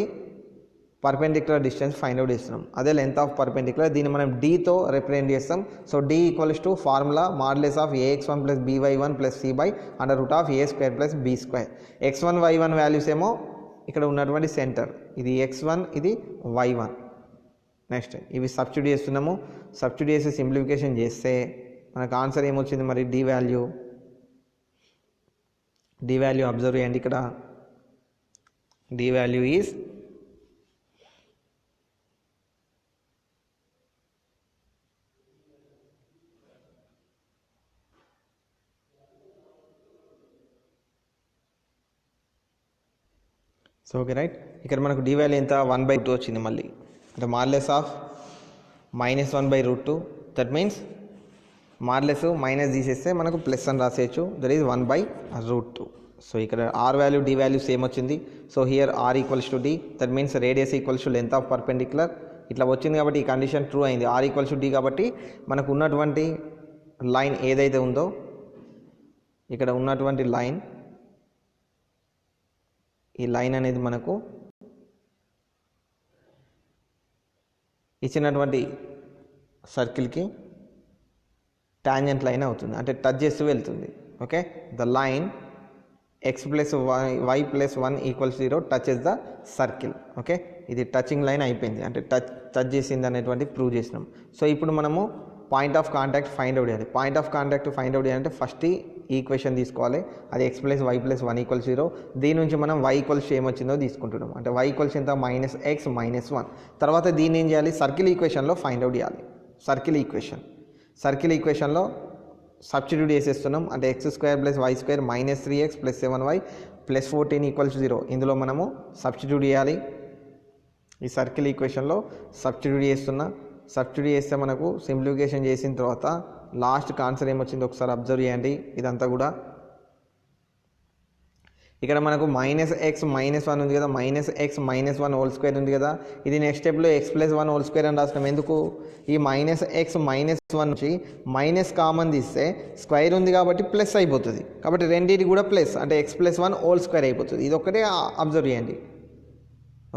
పర్పెండిక్యులర్ డిస్టెన్స్ ఫైండ్ అవుట్ చేస్తున్నాం. అదే లెంత్ ఆఫ్ పర్పెండిక్యులర్. దీన్ని మనం డీతో రిప్రజెంట్ చేస్తాం. So d = formula modulus of ax1 + by1 + c / √a² + b². x1 y1 values ఏమో ఇక్కడ ఉన్నటువంటి సెంటర్, ఇది x1 ఇది y1. నెక్స్ట్ ఇవి సబ్స్టిట్యూట్ చేస్తున్నాము. సబ్స్టిట్యూట్ చేసి సింప్లిఫికేషన్ చేస్తే మనకు ఆన్సర్ ఏమొచ్చింది మరి? d వాల్యూ అబ్జర్వ్ చేయండి. ఇక్కడ d value is so okay right, ఇక్కడ మనకు డి వాల్యూ ఎంత 1/2 వచ్చింది మళ్ళీ, అంటే modulus of -1/√2. That means modulus minus తీసేస్తే మనకు ప్లస్ అని రాసేయచ్చు, దట్ ఈజ్ 1/√2. సో ఇక్కడ R value D value same వచ్చింది. So here R equals to D, that means radius equals to length of perpendicular. ఇట్లా వచ్చింది కాబట్టి ఈ కండిషన్ ట్రూ అయింది. ఆర్ ఈక్వల్స్ టు డి కాబట్టి మనకు ఉన్నటువంటి లైన్ ఏదైతే ఉందో, ఇక్కడ ఉన్నటువంటి లైన్, ఈ లైన్ అనేది మనకు ఇచ్చినటువంటి సర్కిల్కి టాంజెంట్ లైన్ అవుతుంది, అంటే టచ్ చేస్తూ వెళ్తుంది. Okay, the line x plus y plus 1 equals 0 touches the circle. Okay, ఇది టచింగ్ లైన్ అయిపోయింది, అంటే టచ్ చేసింది అనేటువంటి ప్రూవ్ చేసినాం. సో ఇప్పుడు మనము point of contact find out చేయాలి. Point of contact find out చేయాలంటే ఫస్ట్ ఈ ఈక్వేషన్ తీసుకోవాలి, అది x plus y plus 1 equals 0. దీని నుంచి మనం y ఈక్వల్స్ ఏమొచ్చిందో తీసుకుంటున్నాం, అంటే y ఈక్వల్స్ ఎంత -x -1. తర్వాత దీన్ని ఏం చేయాలి, సర్కిల్ ఈక్వేషన్లో ఫైండ్ అవుట్ చేయాలి. సర్కిల్ ఈక్వేషన్లో సబ్స్టిట్యూట్ చేసేస్తున్నాం, అంటే x² + y² -3x + 7y + 14 equals 0. ఇందులో మనము సబ్స్టిట్యూట్ చేయాలి. ఈ సర్కిల్ ఈక్వేషన్లో సబ్స్టిట్యూట్ చేస్తే మనకు సింప్లిఫికేషన్ చేసిన తర్వాత లాస్ట్కి ఆన్సర్ ఏమొచ్చిందో ఒకసారి అబ్జర్వ్ చేయండి. ఇదంతా కూడా ఇక్కడ మనకు -x -1 ఉంది కదా, -x -1 హోల్ స్క్వేర్ ఉంది కదా, ఇది నెక్స్ట్ స్టెప్లో x + 1 హోల్ స్క్వేర్ అని రాసినాం. ఎందుకు, ఈ -x -1 నుంచి మైనస్ కామన్ తీస్తే స్క్వేర్ ఉంది కాబట్టి ప్లస్ అయిపోతుంది, కాబట్టి రెండింటి కూడా ప్లస్, అంటే x + 1 హోల్ స్క్వేర్ అయిపోతుంది. ఇది ఒక్కటే అబ్జర్వ్ చేయండి.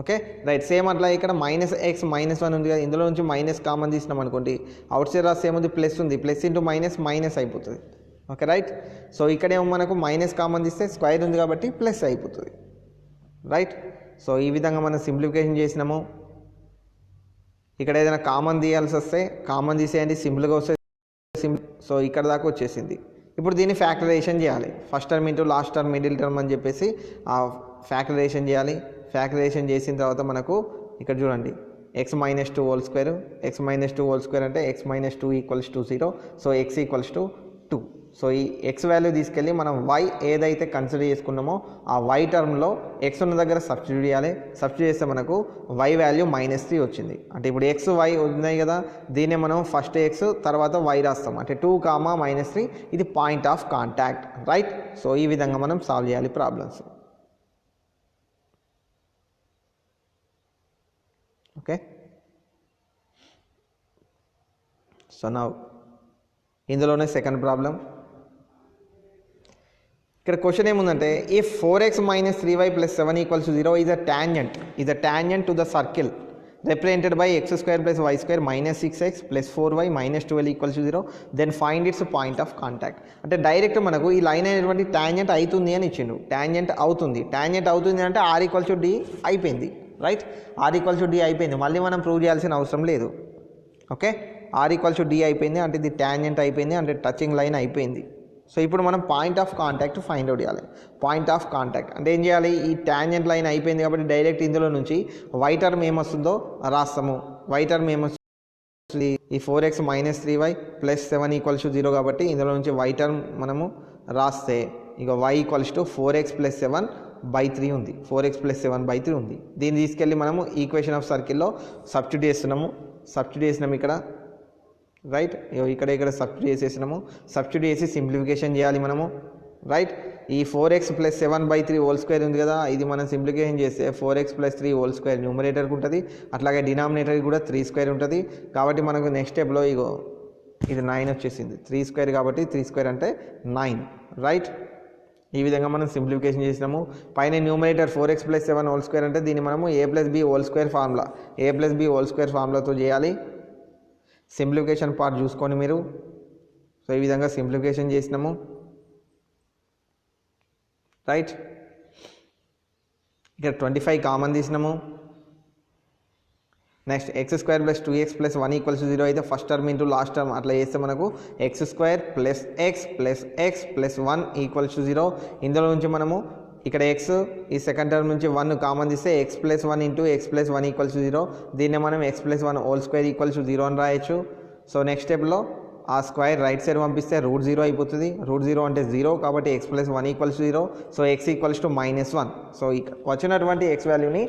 ఓకే రైట్, సేమ్ అట్లా ఇక్కడ -x -1 ఉంది కదా, ఇందులో నుంచి మైనస్ కామన్ తీసినాం అనుకోండి, అవుట్ సైడ్ రాస్తే ఏముంది, ప్లస్ ఉంది, ప్లస్ ఇంటూ మైనస్ అయిపోతుంది. ఓకే రైట్, సో ఇక్కడేమో మనకు మైనస్ కామన్ తీస్తే స్క్వేర్ ఉంది కాబట్టి ప్లస్ అయిపోతుంది. రైట్, సో ఈ విధంగా మనం సింప్లిఫికేషన్ చేసినాము. ఇక్కడ ఏదైనా కామన్ తీయాల్సి వస్తే కామన్ తీసేయండి, సింపుల్గా వస్తే సో ఇక్కడ దాకా వచ్చేసింది. ఇప్పుడు దీన్ని ఫ్యాక్టరైజేషన్ చేయాలి. First term into last term middle term అని చెప్పేసి ఆ ఫ్యాక్టరైజేషన్ చేయాలి. ఫ్యాక్టరైజేషన్ చేసిన తర్వాత మనకు ఇక్కడ చూడండి, x - 2 whole square, x - 2 whole square అంటే x - 2 equals to 0. So x equals to 2. So ఈ x వాల్యూ తీసుకెళ్ళి మనం y ఏదైతే కన్సిడర్ చేసుకున్నామో ఆ y టర్మ్లో x ఉన్న దగ్గర సబ్స్టిట్యూట్ చేయాలి. సబ్స్టిట్యూట్ చేస్తే మనకు y వాల్యూ -3 వచ్చింది. అంటే ఇప్పుడు x y ఉన్నాయి కదా, దీన్నే మనం ఫస్ట్ x తర్వాత y రాస్తాం, అంటే 2, -3. ఇది point of contact. Right, so ఈ విధంగా మనం సాల్వ్ చేయాలి ప్రాబ్లమ్స్. ఓకే, సో నౌ ఇందులోనే సెకండ్ ప్రాబ్లం. ఇక్కడ క్వశ్చన్ ఏముందంటే, if 4x - 3y + 7 = 0 is a tangent to the circle represented by x² + y² -6x + 4y -12 = 0, then find its point of contact. అంటే direct మనకు ఈ లైన్ అనేటువంటి tangent అవుతుంది అని ఇచ్చిండు, టాంజెంట్ అవుతుంది అంటే r = d అయిపోయింది. రైట్, r = d అయిపోయింది, మళ్ళీ మనం ప్రూవ్ చేయాల్సిన అవసరం లేదు. ఓకే, r = d అయిపోయింది, అంటే ఇది టాంజెంట్ అయిపోయింది, అంటే టచింగ్ లైన్ అయిపోయింది. సో ఇప్పుడు మనం point of contact find out చేయాలి. పాయింట్ ఆఫ్ కాంటాక్ట్ అంటే ఏం చేయాలి, ఈ టాంజెంట్ లైన్ అయిపోయింది కాబట్టి డైరెక్ట్ ఇందులో నుంచి y టర్మ్ ఏమొస్తుందో రాస్తాము. y టర్మ్ ఏమొస్తుంది, ఈ 4x - 3y + 7 = 0 కాబట్టి ఇందులో నుంచి y టర్మ్ మనము రాస్తే ఇక y = 4x + 7/3 ఉంది, 4x + 7/3 ఉంది. దీన్ని తీసుకెళ్ళి మనము ఈక్వేషన్ ఆఫ్ సర్కిల్లో సబ్స్టిట్యూట్ చేస్తున్నాము ఇక్కడ. రైట్, ఇక్కడ సబ్స్టిట్యూట్ చేసేసినాము. సబ్స్టిట్యూట్ చేసి సింప్లిఫికేషన్ చేయాలి మనము. రైట్, ఈ 4x + 7/3 హోల్ స్క్వేర్ ఉంది కదా, ఇది మనం సింప్లిఫికేషన్ చేస్తే 4x + 3 హోల్ స్క్వేర్ న్యూమరేటర్కి ఉంటుంది, అట్లాగే డినామినేటర్కి కూడా 3² ఉంటుంది. కాబట్టి మనకు నెక్స్ట్ స్టెప్లో ఇది 9 వచ్చేసింది, 3² కాబట్టి 3² అంటే 9. రైట్, ఈ విధంగా మనం సింప్లిఫికేషన్ చేసినాము. పైన న్యూమరేటర్ 4x + 7 హోల్ స్క్వేర్ అంటే దీన్ని మనము a + b హోల్ స్క్వేర్ ఫార్ములాతో చేయాలి. సింప్లిఫికేషన్ పార్ట్ చూసుకొని మీరు. సో ఈ విధంగా సింప్లిఫికేషన్ చేసినాము. రైట్, ఇక్కడ 25 కామన్ తీసినాము. నెక్స్ట్ x² + 2x + 1 = 0 అయితే first term into last term అట్లా చేస్తే మనకు x² + x + x + 1 = 0. ఇందులో నుంచి మనము ఇక్కడ x ఈ సెకండ్ టర్మ్ నుంచి 1 కామన్ తీస్తే x + 1 × x + 1 = 0. దీన్నే మనం x + 1 హోల్ స్క్వేర్ = 0 అని రాయొచ్చు. సో నెక్స్ట్ స్టెప్లో ఆ స్క్వేర్ రైట్ సైడ్ పంపిస్తే √0 అయిపోతుంది. √0 అంటే 0 కాబట్టి x + 1 = 0. So x = -1. సో వచ్చినటువంటి x వాల్యూని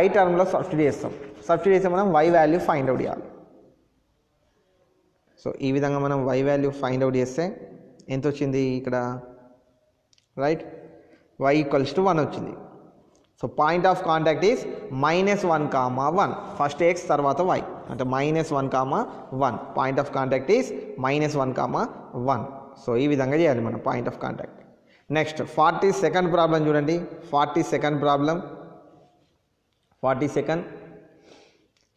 y టర్మ్లో సబ్స్టిట్యూట్ చేస్తాం. సబ్స్టిట్యూట్ చేస్తే మనం y వాల్యూ ఫైండ్ అవుట్ చేయాలి. సో ఈ విధంగా మనం y వాల్యూ ఫైండ్ అవుట్ చేస్తే ఎంత వచ్చింది ఇక్కడ, రైట్, y = 1 వచ్చింది. So point of contact is -1, first x తర్వాత y అంటే -1, point of contact is -1, so ఈ విధంగా చేయాలి మనం point of contact. Next 42nd problem చూడండి. 42nd problem.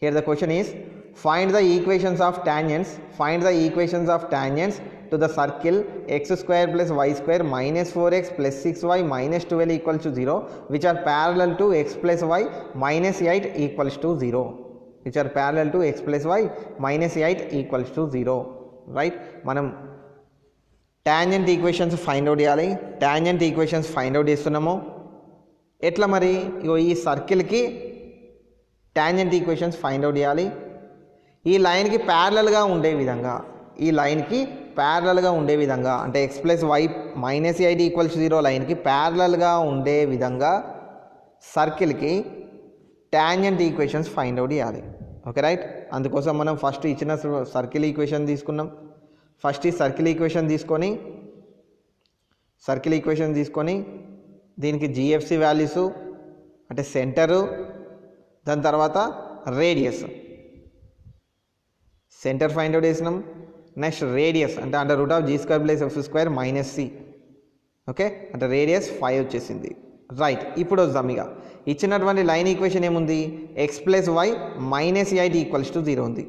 Here the question is, find the equations of tangents to the circle x² + y² -4x + 6y -12 = 0, which are parallel to x + y -8 = 0. Right, మనం tangent equations find out చేయాలి. Tangent equations find out చేస్తున్నాము. ఎట్లా మరి, ఈ సర్కిల్కి tangent equations find out చేయాలి. ఈ లైన్కి ప్యారలల్గా ఉండే విధంగా అంటే x + y -8 = 0 లైన్కి ప్యారలల్గా ఉండే విధంగా సర్కిల్కి టాంజెంట్ ఈక్వేషన్స్ ఫైండ్ అవుట్ చేయాలి. ఓకే రైట్, అందుకోసం మనం ఫస్ట్ ఇచ్చిన సర్కిల్ ఈక్వేషన్ తీసుకున్నాం. ఫస్ట్ ఈ సర్కిల్ ఈక్వేషన్ తీసుకొని దీనికి GFC వాల్యూస్ అంటే సెంటరు, దాని తర్వాత రేడియస్, సెంటర్ ఫైండ్ అవుట్ చేసినాం. నెక్స్ట్ రేడియస్ అంటే √g² + f² - c. ఓకే, అంటే రేడియస్ 5 వచ్చేసింది. రైట్, ఇప్పుడు వద్దాం. ఇక ఇచ్చినటువంటి లైన్ ఈక్వేషన్ ఏముంది, x + y -8 = 0 ఉంది.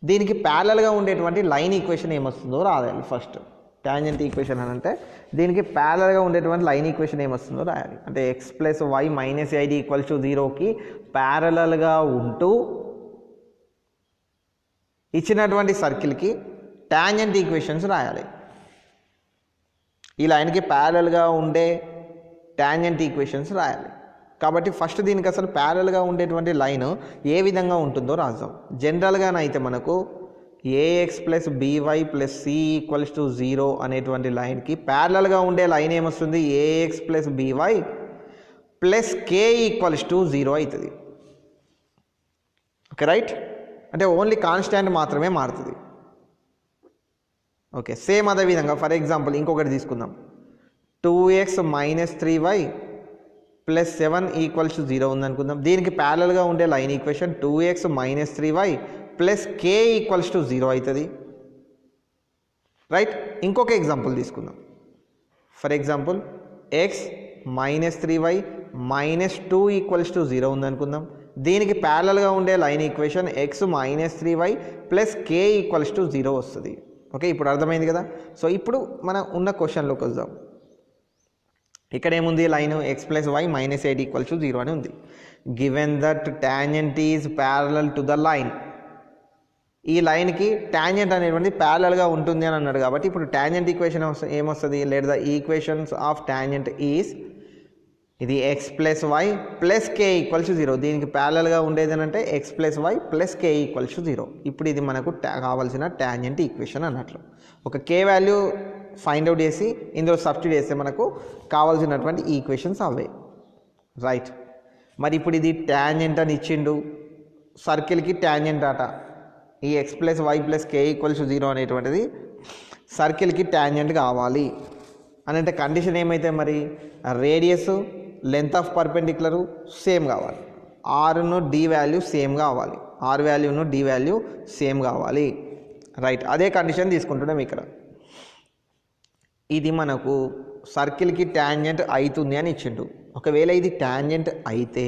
దీనికి ప్యారలల్గా ఉండేటువంటి లైన్ ఈక్వేషన్ ఏమొస్తుందో రాయాలి. ఫస్ట్ టాంజెంట్ ఈక్వేషన్ అని అంటే దీనికి ప్యారలల్గా ఉండేటువంటి లైన్ ఈక్వేషన్ ఏమొస్తుందో రాయాలి. అంటే x + y -8 = 0కి ప్యారలల్గా ఉంటూ ఇచ్చినటువంటి సర్కిల్కి టాంజెంట్ ఈక్వేషన్స్ రాయాలి. ఈ లైన్కి ప్యారలల్గా ఉండే టాంజెంట్ ఈక్వేషన్స్ రాయాలి. కాబట్టి ఫస్ట్ దీనికి అసలు ప్యారలల్గా ఉండేటువంటి లైన్ ఏ విధంగా ఉంటుందో రాద్దాం. జనరల్గానైతే మనకు ax + by + c = 0 అనేటువంటి లైన్కి ప్యారలల్గా ఉండే లైన్ ఏమొస్తుంది, ax + by + k = 0 అవుతుంది. ఓకే రైట్, అంటే ఓన్లీ కాన్స్టాంట్ మాత్రమే మారుతుంది. ఓకే, సేమ్ అదేవిధంగా ఫర్ ఎగ్జాంపుల్ ఇంకొకటి తీసుకుందాం. 2x - 3y + 7 = 0 ఉందనుకుందాం. దీనికి ప్యారలల్గా ఉండే line equation 2x - 3y + k = 0 అవుతుంది. రైట్, ఇంకొక ఎగ్జాంపుల్ తీసుకుందాం. ఫర్ ఎగ్జాంపుల్ x - 3y - 2 = 0 ఉందనుకుందాం. దీనికి ప్యారలల్గా ఉండే line equation x - 3y + k = 0 వస్తుంది. ఓకే, ఇప్పుడు అర్థమైంది కదా. సో ఇప్పుడు మనం ఉన్న క్వశ్చన్లోకి వద్దాం. ఇక్కడ ఏముంది, లైన్ x + y -8 = 0 అని ఉంది. Given that tangent is parallel to the line, ఈ లైన్కి టాంజెంట్ అనేటువంటి ప్యారలల్గా ఉంటుంది అని అన్నాడు. కాబట్టి ఇప్పుడు టాంజెంట్ ఈక్వేషన్ ఏమొస్తుంది, let the equations of tangent is, ఇది x + y + k = 0. దీనికి ప్యారలల్గా ఉండేది అంటే x + y + k = 0. ఇప్పుడు ఇది మనకు కావాల్సిన టాంజెంట్ ఈక్వేషన్ అన్నట్లు. ఒక k వాల్యూ ఫైండ్ అవుట్ చేసి ఇందులో సబ్స్టిట్యూట్ చేస్తే మనకు కావాల్సినటువంటి ఈక్వేషన్స్ అవే. రైట్, మరి ఇప్పుడు ఇది టాంజెంట్ అని ఇచ్చిండు, సర్కిల్కి టాంజెంట్ అట. ఈ x + y + k = 0 అనేటువంటిది సర్కిల్కి టాంజెంట్ కావాలి అని అంటే కండిషన్ ఏమైతే మరి, radius, length of perpendicular same కావాలి, ఆర్ను డి వాల్యూ సేమ్ కావాలి, ఆర్ వాల్యూను డి వాల్యూ సేమ్ కావాలి. రైట్, అదే కండిషన్ తీసుకుంటున్నాం ఇక్కడ. ఇది మనకు సర్కిల్కి టాంజెంట్ అవుతుంది అని ఇచ్చిండు. ఒకవేళ ఇది టాంజెంట్ అయితే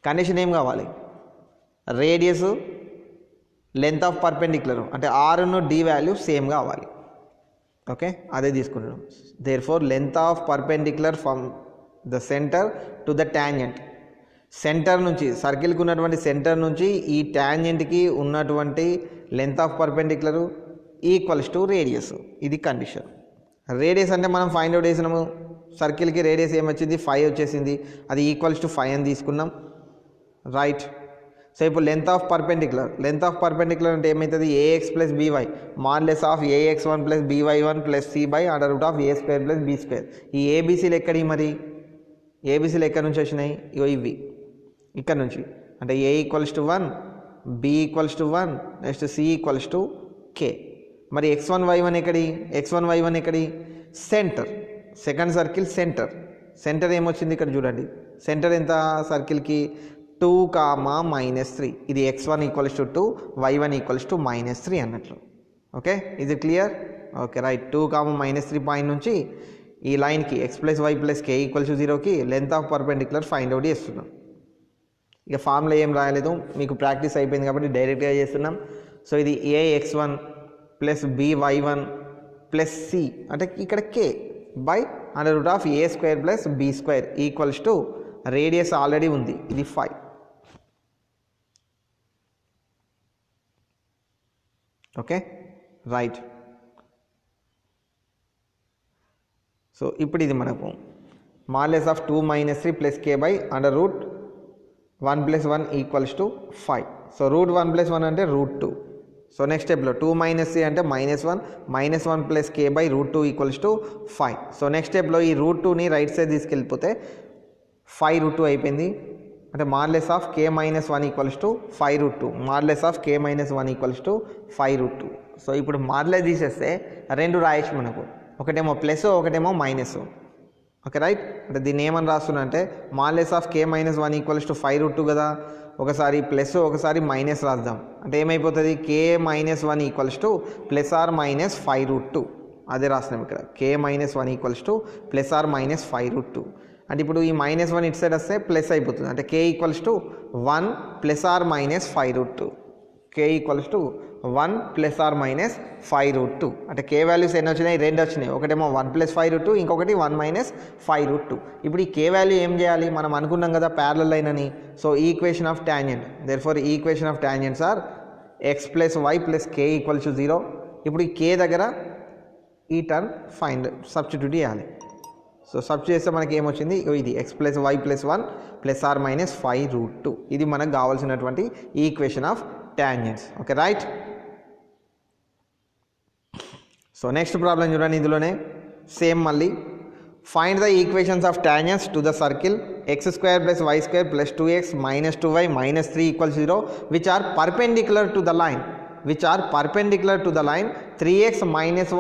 కండిషన్ ఏం కావాలి, రేడియస్, లెంత్ ఆఫ్ పర్పెండిక్యులర్ అంటే ఆర్ను డి వాల్యూ సేమ్ కావాలి. ఓకే, అదే తీసుకుంటున్నాం. Therefore length of perpendicular from the centre to the tangent, centre నుంచి సర్కిల్కి ఉన్నటువంటి సెంటర్ నుంచి ఈ టాంజెంట్కి ఉన్నటువంటి లెంత్ ఆఫ్ పర్పెండిక్యులర్ = రేడియస్. ఇది కండిషన్. రేడియస్ అంటే మనం ఫైండ్ అవుట్ చేసినాము, సర్కిల్కి రేడియస్ ఏమొచ్చింది 5 వచ్చేసింది, అది = 5 అని తీసుకున్నాం. రైట్, సో ఇప్పుడు లెంత్ ఆఫ్ పర్పెండిక్యులర్ అంటే ఏమవుతుంది A X plus B Y modulus of A X one plus B Y one plus C by under root of A square plus B square. ఈ ఏబీసీలు ఎక్కడి మరి ఏబీసీలు ఎక్కడి నుంచి వచ్చినాయి ఇగో ఇవి ఇక్కడ నుంచి అంటే A equals to 1 B equals to 1 next C equals to K. మరి x1 y1 ఎక్కడి సెంటర్ సెకండ్ సర్కిల్ సెంటర్ ఏమొచ్చింది ఇక్కడ చూడండి సెంటర్ ఎంత సర్కిల్కి 2, -3 ఇది x1 equals to 2 y1 equals to -3 అన్నట్లు. ఓకే ఇది క్లియర్ ఓకే రైట్ 2, -3 పాయింట్ నుంచి ఈ లైన్కి x plus Y plus K equals to 0కి length of perpendicular find out చేస్తున్నాం. ఇక ఫార్ములా ఏం రాయలేదు మీకు ప్రాక్టీస్ అయిపోయింది కాబట్టి డైరెక్ట్గా చేస్తున్నాం. సో ఇది ax1 plus by1 plus C అంటే ఇక్కడ K by under root of A square plus B square equals to radius already ఉంది ఇది 5. Okay right. సో ఇప్పుడు ఇది మనకు modulus of 2 - 3 plus K by under root 1 + 1 equals to 5. So root 1 + 1 అంటే route 2. So next స్టెప్లో 2 - 3 అంటే -1 plus K by root 2 equals to 5. So next స్టెప్లో ఈ రూట్ 2ని రైట్ సైడ్ తీసుకెళ్ళిపోతే 5√2 అయిపోయింది అంటే మాడ్లెస్ of k - 1 equals to 5√2 మాడ్లెస్ of k - 1 equals to 5√2. So ఇప్పుడు మాడ్లెస్ తీసేస్తే రెండు రాయొచ్చు మనకు ఒకటేమో ప్లస్ ఒకటేమో మైనస్. ఓకే రైట్ అంటే దీన్ని ఏమని రాస్తున్నా అంటే మాడ్లెస్ ఆఫ్ k - 1 ఈక్వల్స్ టు 5√2 కదా ఒకసారి ప్లస్ ఒకసారి మైనస్ రాద్దాం అంటే ఏమైపోతుంది k - 1 ఈక్వల్స్ టు +or-5√2 అదే రాస్తున్నాం ఇక్కడ k - 1 ఈక్వల్స్ టు +or-5√2 అంటే ఇప్పుడు ఈ -1 ఇటు సైడ్ వస్తే ప్లస్ అయిపోతుంది అంటే k equals to 1 +or-5√2 k equals to 1 +or-5√2 అంటే k వాల్యూస్ ఎన్ని వచ్చినాయి రెండు వచ్చినాయి ఒకటేమో 1 + 5√2 ఇంకొకటి 1 - 5√2. ఇప్పుడు ఈ k వాల్యూ ఏం చేయాలి మనం అనుకున్నాం కదా ప్యారలల్ లైన్ అని. So equation of tangent therefore equation of tangents are x + y + k equals to 0. ఇప్పుడు ఈ k దగ్గర ఈ టర్మ్ ఫైండ్ సబ్స్టిట్యూట్ చేయాలి. సో సబ్స్టిట్యూట్ చేస్తే మనకి ఏమొచ్చింది ఇది x + y + 1 +or-5√2 ఇది మనకు కావాల్సినటువంటి equation of tangents. Okay right. So next problem చూడండి ఇందులోనే సేమ్ మళ్ళీ find the equations of tangents to the circle x² + y² + 2x - 2y - 3 = 0 which are perpendicular to the line 3x -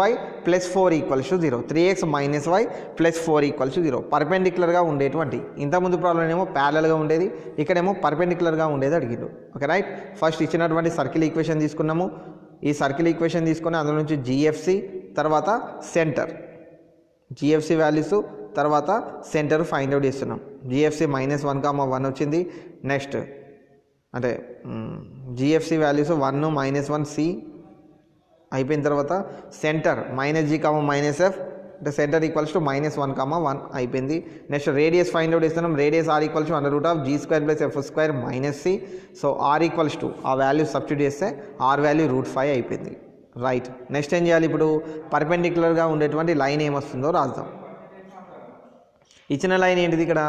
y + 4 = 0 3x - y + 4 = 0 పర్పెండిక్యులర్గా ఉండేటువంటి ఇంతకుముందు problem ఏమో ప్యారలల్గా ఉండేది ఇక్కడేమో పర్పెండిక్యులర్గా ఉండేది అడిగిండు. ఓకే రైట్ ఫస్ట్ ఇచ్చినటువంటి సర్కిల్ ఈక్వేషన్ తీసుకున్నాము ఈ సర్కిల్ ఈక్వేషన్ తీసుకొని అందులో నుంచి జిఎఫ్సి తర్వాత సెంటర్ జిఎఫ్సి వాల్యూస్ తర్వాత సెంటర్ ఫైండ్ అవుట్ చేస్తున్నాం. జిఎఫ్సి -1, 1 వచ్చింది నెక్స్ట్ అంటే జిఎఫ్సి వాల్యూస్ 1 -1 సి అయిపోయిన తర్వాత సెంటర్ -g, -f అంటే సెంటర్ ఈక్వల్స్ టు -1, 1 అయిపోయింది. నెక్స్ట్ రేడియస్ ఫైండ్ అవుట్ చేస్తున్నాం radius r equals to under root of g² + f² - c. So r equals to ఆ value substitute చేస్తే r value √5 అయిపోయింది. Right next ఏం చేయాలి ఇప్పుడు పర్పెండిక్యులర్గా ఉండేటువంటి లైన్ ఏమొస్తుందో రాద్దాం. ఇచ్చిన లైన్ ఏంటిది ఇక్కడ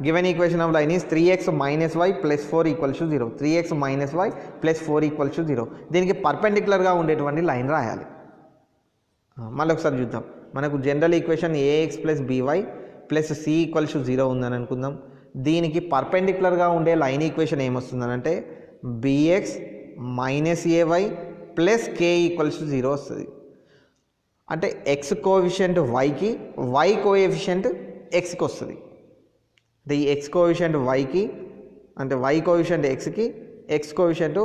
given equation of line is 3x - y + 4 = 0 3x - y + 4 = 0 దీనికి పర్పెండిక్యులర్గా ఉండేటువంటి లైన్ రాయాలి. మళ్ళీ ఒకసారి చూద్దాం మనకు general equation ax + by + c = 0 ఉందని అనుకుందాం. దీనికి పర్పెండిక్యులర్గా ఉండే line equation ఏమొస్తుందనంటే bx - ay + k = 0 వస్తుంది. అంటే x కోఎఫిషియంట్ yకి y కోఎఫిషియంట్ xకి వస్తుంది. అంటే ఈ x కోఎఫిషియంట్ yకి అంటే y కోఎఫిషియంట్ xకి x కోఎఫిషియంట్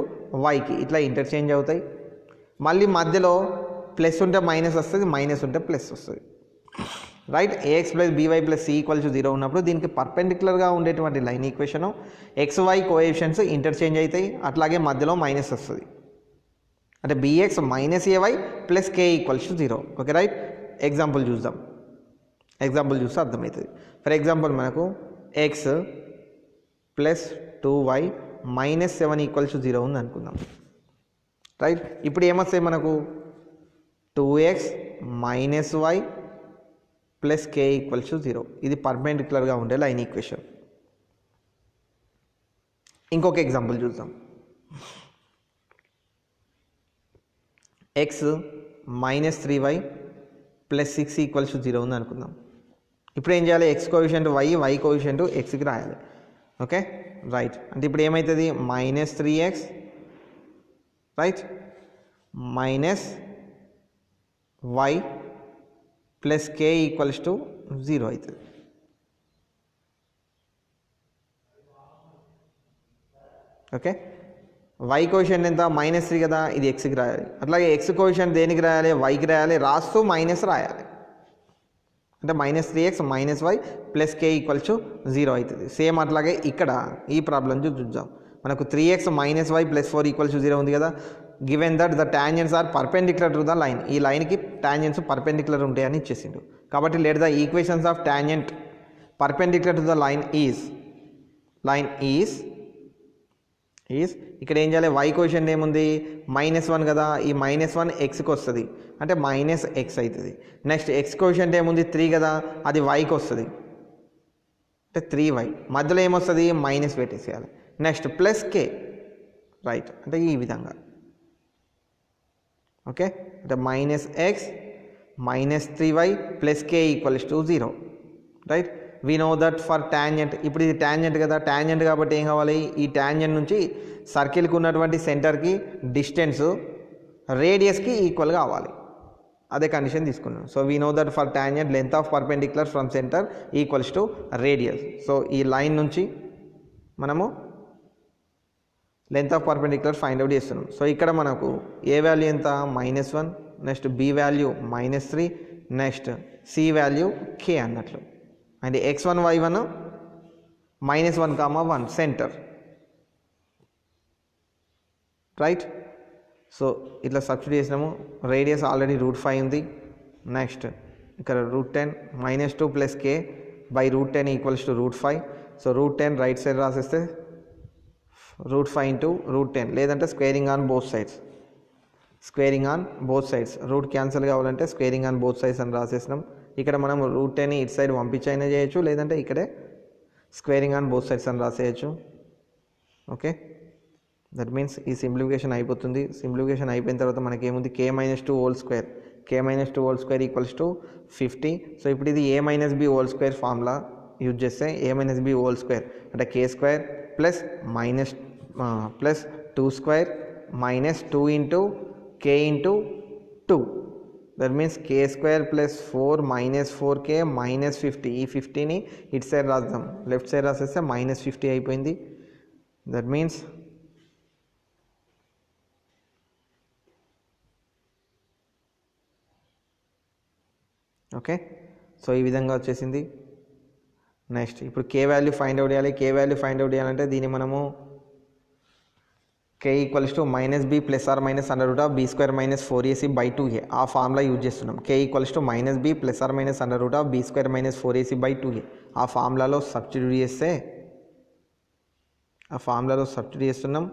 yకి ఇట్లా ఇంటర్చేంజ్ అవుతాయి. మళ్ళీ మధ్యలో ప్లస్ ఉంటే మైనస్ వస్తుంది మైనస్ ఉంటే ప్లస్ వస్తుంది. రైట్ ax + by + c = 0 ఉన్నప్పుడు దీనికి పర్పెండిక్యులర్గా ఉండేటువంటి line equation xy coefficients interchange అవుతాయి అట్లాగే మధ్యలో మైనస్ వస్తుంది అంటే bx - ay + k = 0. Okay right example చూద్దాం ఎగ్జాంపుల్ చూస్తే అర్థమవుతుంది. ఫర్ ఎగ్జాంపుల్ మనకు x + 2y - 7 = 0 ఉంది అనుకుందాం. రైట్ ఇప్పుడు ఏమొస్తాయి మనకు 2x - y + k = 0 ఇది పర్పెండిక్యులర్గా ఉండే లైన్ ఈక్వేషన్. ఇంకొక ఎగ్జాంపుల్ చూద్దాం x minus 3y plus 6 equals to 0 ఉంది అనుకుందాం. ఇప్పుడు ఏం చేయాలి, x కోఎఫిషియంట్ y కోఎఫిషియంట్ xకి రాయాలి. Okay right. అంటే ఇప్పుడు ఏమవుతుంది, minus 3x right minus y plus k equals to 0 అవుతుంది. ఓకే y కోఎఫిషియంట్ ఎంత, మైనస్ 3 కదా, ఇది xకి రాయాలి. అట్లాగే x కోఎఫిషియంట్ దేనికి రాయాలి, yకి రాయాలి, రాస్తూ మైనస్ రాయాలి. అంటే minus 3x minus y plus k equals to 0 అవుతుంది. సేమ్ అట్లాగే ఇక్కడ ఈ ప్రాబ్లం చూద్దాం. మనకు 3x minus y plus 4 equals to 0 ఉంది కదా. Given that the tangents are perpendicular to the line, ఈ లైన్కి టాంజెంట్స్ పర్పెండిక్యులర్ ఉంటాయని ఇచ్చేసిండు. కాబట్టి let the equations of tangent perpendicular to the line is ఇక్కడ ఏం చేయాలి, y కోఎఫిషియంట్ ఏముంది, -1 కదా, ఈ -1 xకి వస్తుంది అంటే మైనస్ x అవుతుంది. నెక్స్ట్ x కోఎఫిషియంట్ ఏముంది 3 కదా, అది yకి వస్తుంది అంటే 3y, మధ్యలో ఏమొస్తుంది మైనస్ పెట్టేసేయాలి. నెక్స్ట్ ప్లస్ k రైట్, అంటే ఈ విధంగా. ఓకే అంటే -x minus 3y plus k equals to 0 right. We know that for tangent, ఇప్పుడు ఇది టాంజెంట్ కదా, టాంజెంట్ కాబట్టి ఏం కావాలి, ఈ టాంజెంట్ నుంచి సర్కిల్కి ఉన్నటువంటి సెంటర్కి డిస్టెన్స్ రేడియస్కి ఈక్వల్ కావాలి. అదే కండిషన్ తీసుకున్నాం. So we know that for tangent length of perpendicular from centre equals to radius. So ఈ లైన్ నుంచి మనము length of perpendicular find out చేస్తున్నాం. సో ఇక్కడ మనకు ఏ వాల్యూ ఎంత, -1, next b value -3, next c value k అన్నట్లు. And x1 y1 -1, 1 centre right. So ఇట్లా substitute చేసినాము. రేడియస్ ఆల్రెడీ √5 ఉంది. నెక్స్ట్ ఇక్కడ √10 -2 plus k by √10 equals to √5. So √10 right side రాసేస్తే √5 into √10, లేదంటే squaring on both sides, root cancel కావాలంటే squaring on both sides అని రాసేసినాం. ఇక్కడ మనం √10 ఇటు సైడ్ పంపించైనా చేయొచ్చు, లేదంటే ఇక్కడే స్క్వేరింగ్ ఆన్ బోత్ సైడ్స్ అని రాసేయచ్చు. ఓకే దట్ మీన్స్ ఈ సింప్లిఫికేషన్ అయిపోతుంది. సింప్లిఫికేషన్ అయిపోయిన తర్వాత మనకి ఏముంది, k - 2 whole square, equals to 50. So ఇప్పుడు ఇది a - b whole square formula use చేస్తే a - b హోల్ స్క్వేర్ అంటే k square plus 2 square -2 into k into 2. That means k square plus 4 -4k -50. ఈ 50ని ఇటు సైడ్ రాద్దాం, లెఫ్ట్ సైడ్ రాసేస్తే -50 అయిపోయింది. That means okay. So ఈ విధంగా వచ్చేసింది. నెక్స్ట్ ఇప్పుడు k వాల్యూ ఫైండ్ అవుట్ చేయాలంటే దీన్ని మనము k equals to -b plus or minus √b² - 4ac/2a ఆ ఫార్ములా యూజ్ చేస్తున్నాం. k equals to -b plus or minus √b² - 4ac/2a ఆ ఫార్ములాలో సబ్స్టిట్యూట్ చేస్తున్నాం.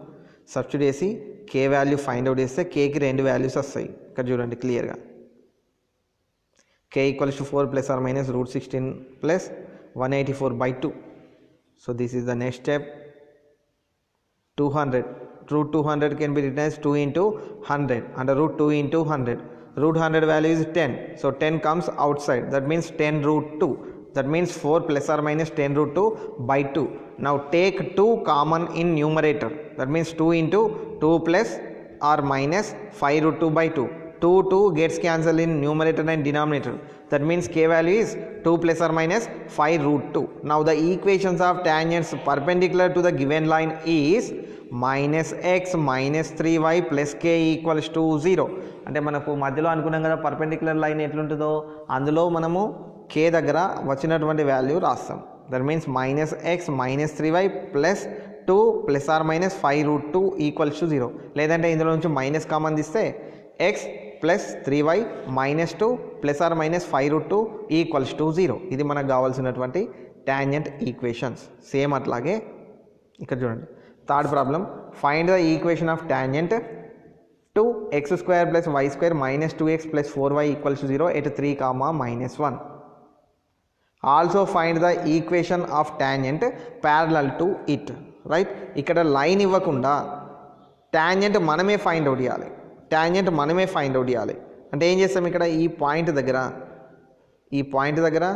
సబ్స్టిట్యూట్ చేసి k వాల్యూ ఫైండ్ అవుట్ చేస్తే kకి 2 వాల్యూస్ వస్తాయి. ఇక్కడ చూడండి క్లియర్గా, k equals to 4 plus or minus √16 plus 184/2. So this is the next step. 200 √200 can be written as 2 into 100 under √2 into 100. √100 value is 10, so 10 comes outside, that means 10 √2, that means 4 plus or minus 10 √2/2. Now take 2 common in numerator, that means 2 into 2 plus or minus 5 √2/2. 2 gets cancelled in numerator and denominator, that means k value is 2 plus or minus 5 √2. Now the equations of tangents perpendicular to the given line is -x -3y plus k equals to 0. అంటే మనకు మధ్యలో అనుకున్నాం కదా perpendicular line ఎట్లుంటుందో, అందులో మనము k దగ్గర వచ్చినటువంటి వాల్యూ రాస్తాం. That means -x -3y plus 2 plus or minus 5 √2 equals to 0. లేదంటే ఇందులో నుంచి మైనస్ కామన్ తీస్తే x plus 3y -2 plus or minus 5 √2 equals to 0. ఇది మనకు కావాల్సినటువంటి టాంజెంట్ ఈక్వేషన్స్. సేమ్ అట్లాగే ఇక్కడ చూడండి third problem, find the equation of tangent to x² + y² - 2x + 4y equals to 0 at 3, -1. Also find the equation of tangent parallel to it. Right, ఇక్కడ line ఇవ్వకుండా tangent మనమే find out చేయాలి అంటే ఏం చేస్తాం ఇక్కడ ఈ పాయింట్ దగ్గర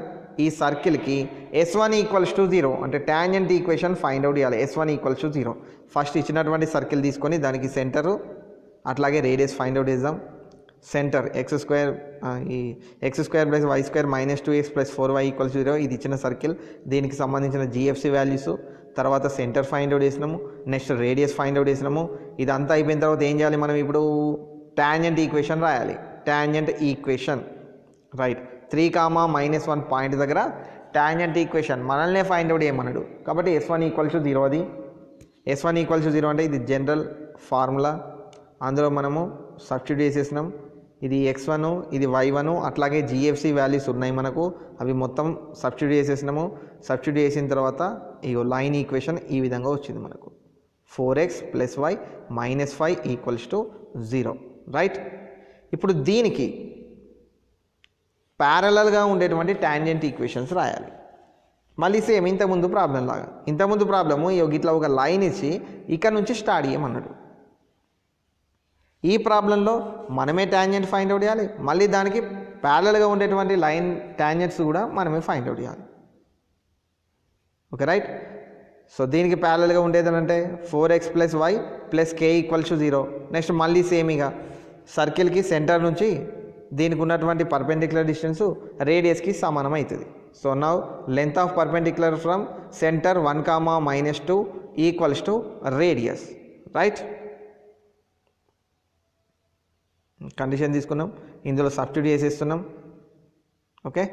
ఈ సర్కిల్కి S1 ఈక్వల్స్ టు 0 అంటే టాంజెంట్ ఈక్వేషన్ ఫైండ్ అవుట్ చేయాలి. S1 ఈక్వల్స్ టు 0 ఫస్ట్ ఇచ్చినటువంటి సర్కిల్ తీసుకొని దానికి సెంటరు అట్లాగే రేడియస్ ఫైండ్ అవుట్ చేద్దాం. సెంటర్ x² ఈ x² + y² - 2x + 4y = 0 ఇది ఇచ్చిన సర్కిల్. దీనికి సంబంధించిన GFC వాల్యూస్, తర్వాత సెంటర్ ఫైండ్ అవుట్ చేసినాము, నెక్స్ట్ రేడియస్ ఫైండ్ అవుట్ చేసినాము. ఇదంతా అయిపోయిన తర్వాత ఏం చేయాలి మనం ఇప్పుడు టాంజెంట్ ఈక్వేషన్ రాయాలి. టాంజెంట్ ఈక్వేషన్ రైట్ 3, -1 పాయింట్ దగ్గర టాంజెంట్ ఈక్వేషన్ మనల్నే ఫైండ్ అవుట్ చేయమన్నాడు కాబట్టి S1 = 0. అది S1 = 0 అంటే ఇది జనరల్ ఫార్ములా, అందులో మనము సబ్స్టిట్యూట్ చేసేసినాం. ఇది x1 ఇది y1 అట్లాగే GFC వాల్యూస్ ఉన్నాయి మనకు, అవి మొత్తం సబ్స్టిట్యూట్ చేసేసినాము. సబ్స్టిట్యూట్ చేసిన తర్వాత ఈ లైన్ ఈక్వేషన్ ఈ విధంగా వచ్చింది మనకు 4x + y - 5 = 0 రైట్. ఇప్పుడు దీనికి ప్యారలల్గా ఉండేటువంటి టాంజెంట్ ఈక్వేషన్స్ రాయాలి. మళ్ళీ సేమ్ ఇంతకుముందు ప్రాబ్లం లాగా. ఇంతకుముందు ప్రాబ్లము ఇట్లా ఒక లైన్ ఇచ్చి ఇక్కడ నుంచి స్టార్ట్ చేయమన్నాడు. ఈ ప్రాబ్లంలో మనమే టాంజెంట్ ఫైండ్ అవుట్ చేయాలి, మళ్ళీ దానికి ప్యారలల్గా ఉండేటువంటి లైన్ టాంజెంట్స్ కూడా మనమే ఫైండ్ అవుట్ చేయాలి. Okay right. సో దీనికి ప్యారలల్గా ఉండేదనంటే 4x + y + k = 0. నెక్స్ట్ మళ్ళీ సేమ్ ఇక సర్కిల్కి సెంటర్ నుంచి దీనికి ఉన్నటువంటి పర్పెండిక్యులర్ డిస్టెన్స్ రేడియస్కి సమానం అవుతుంది. So now length of perpendicular from centre 1, -2 = radius right. Condition తీసుకున్నాం, ఇందులో సబ్స్టిట్యూట్ చేసేస్తున్నాం. ఓకే,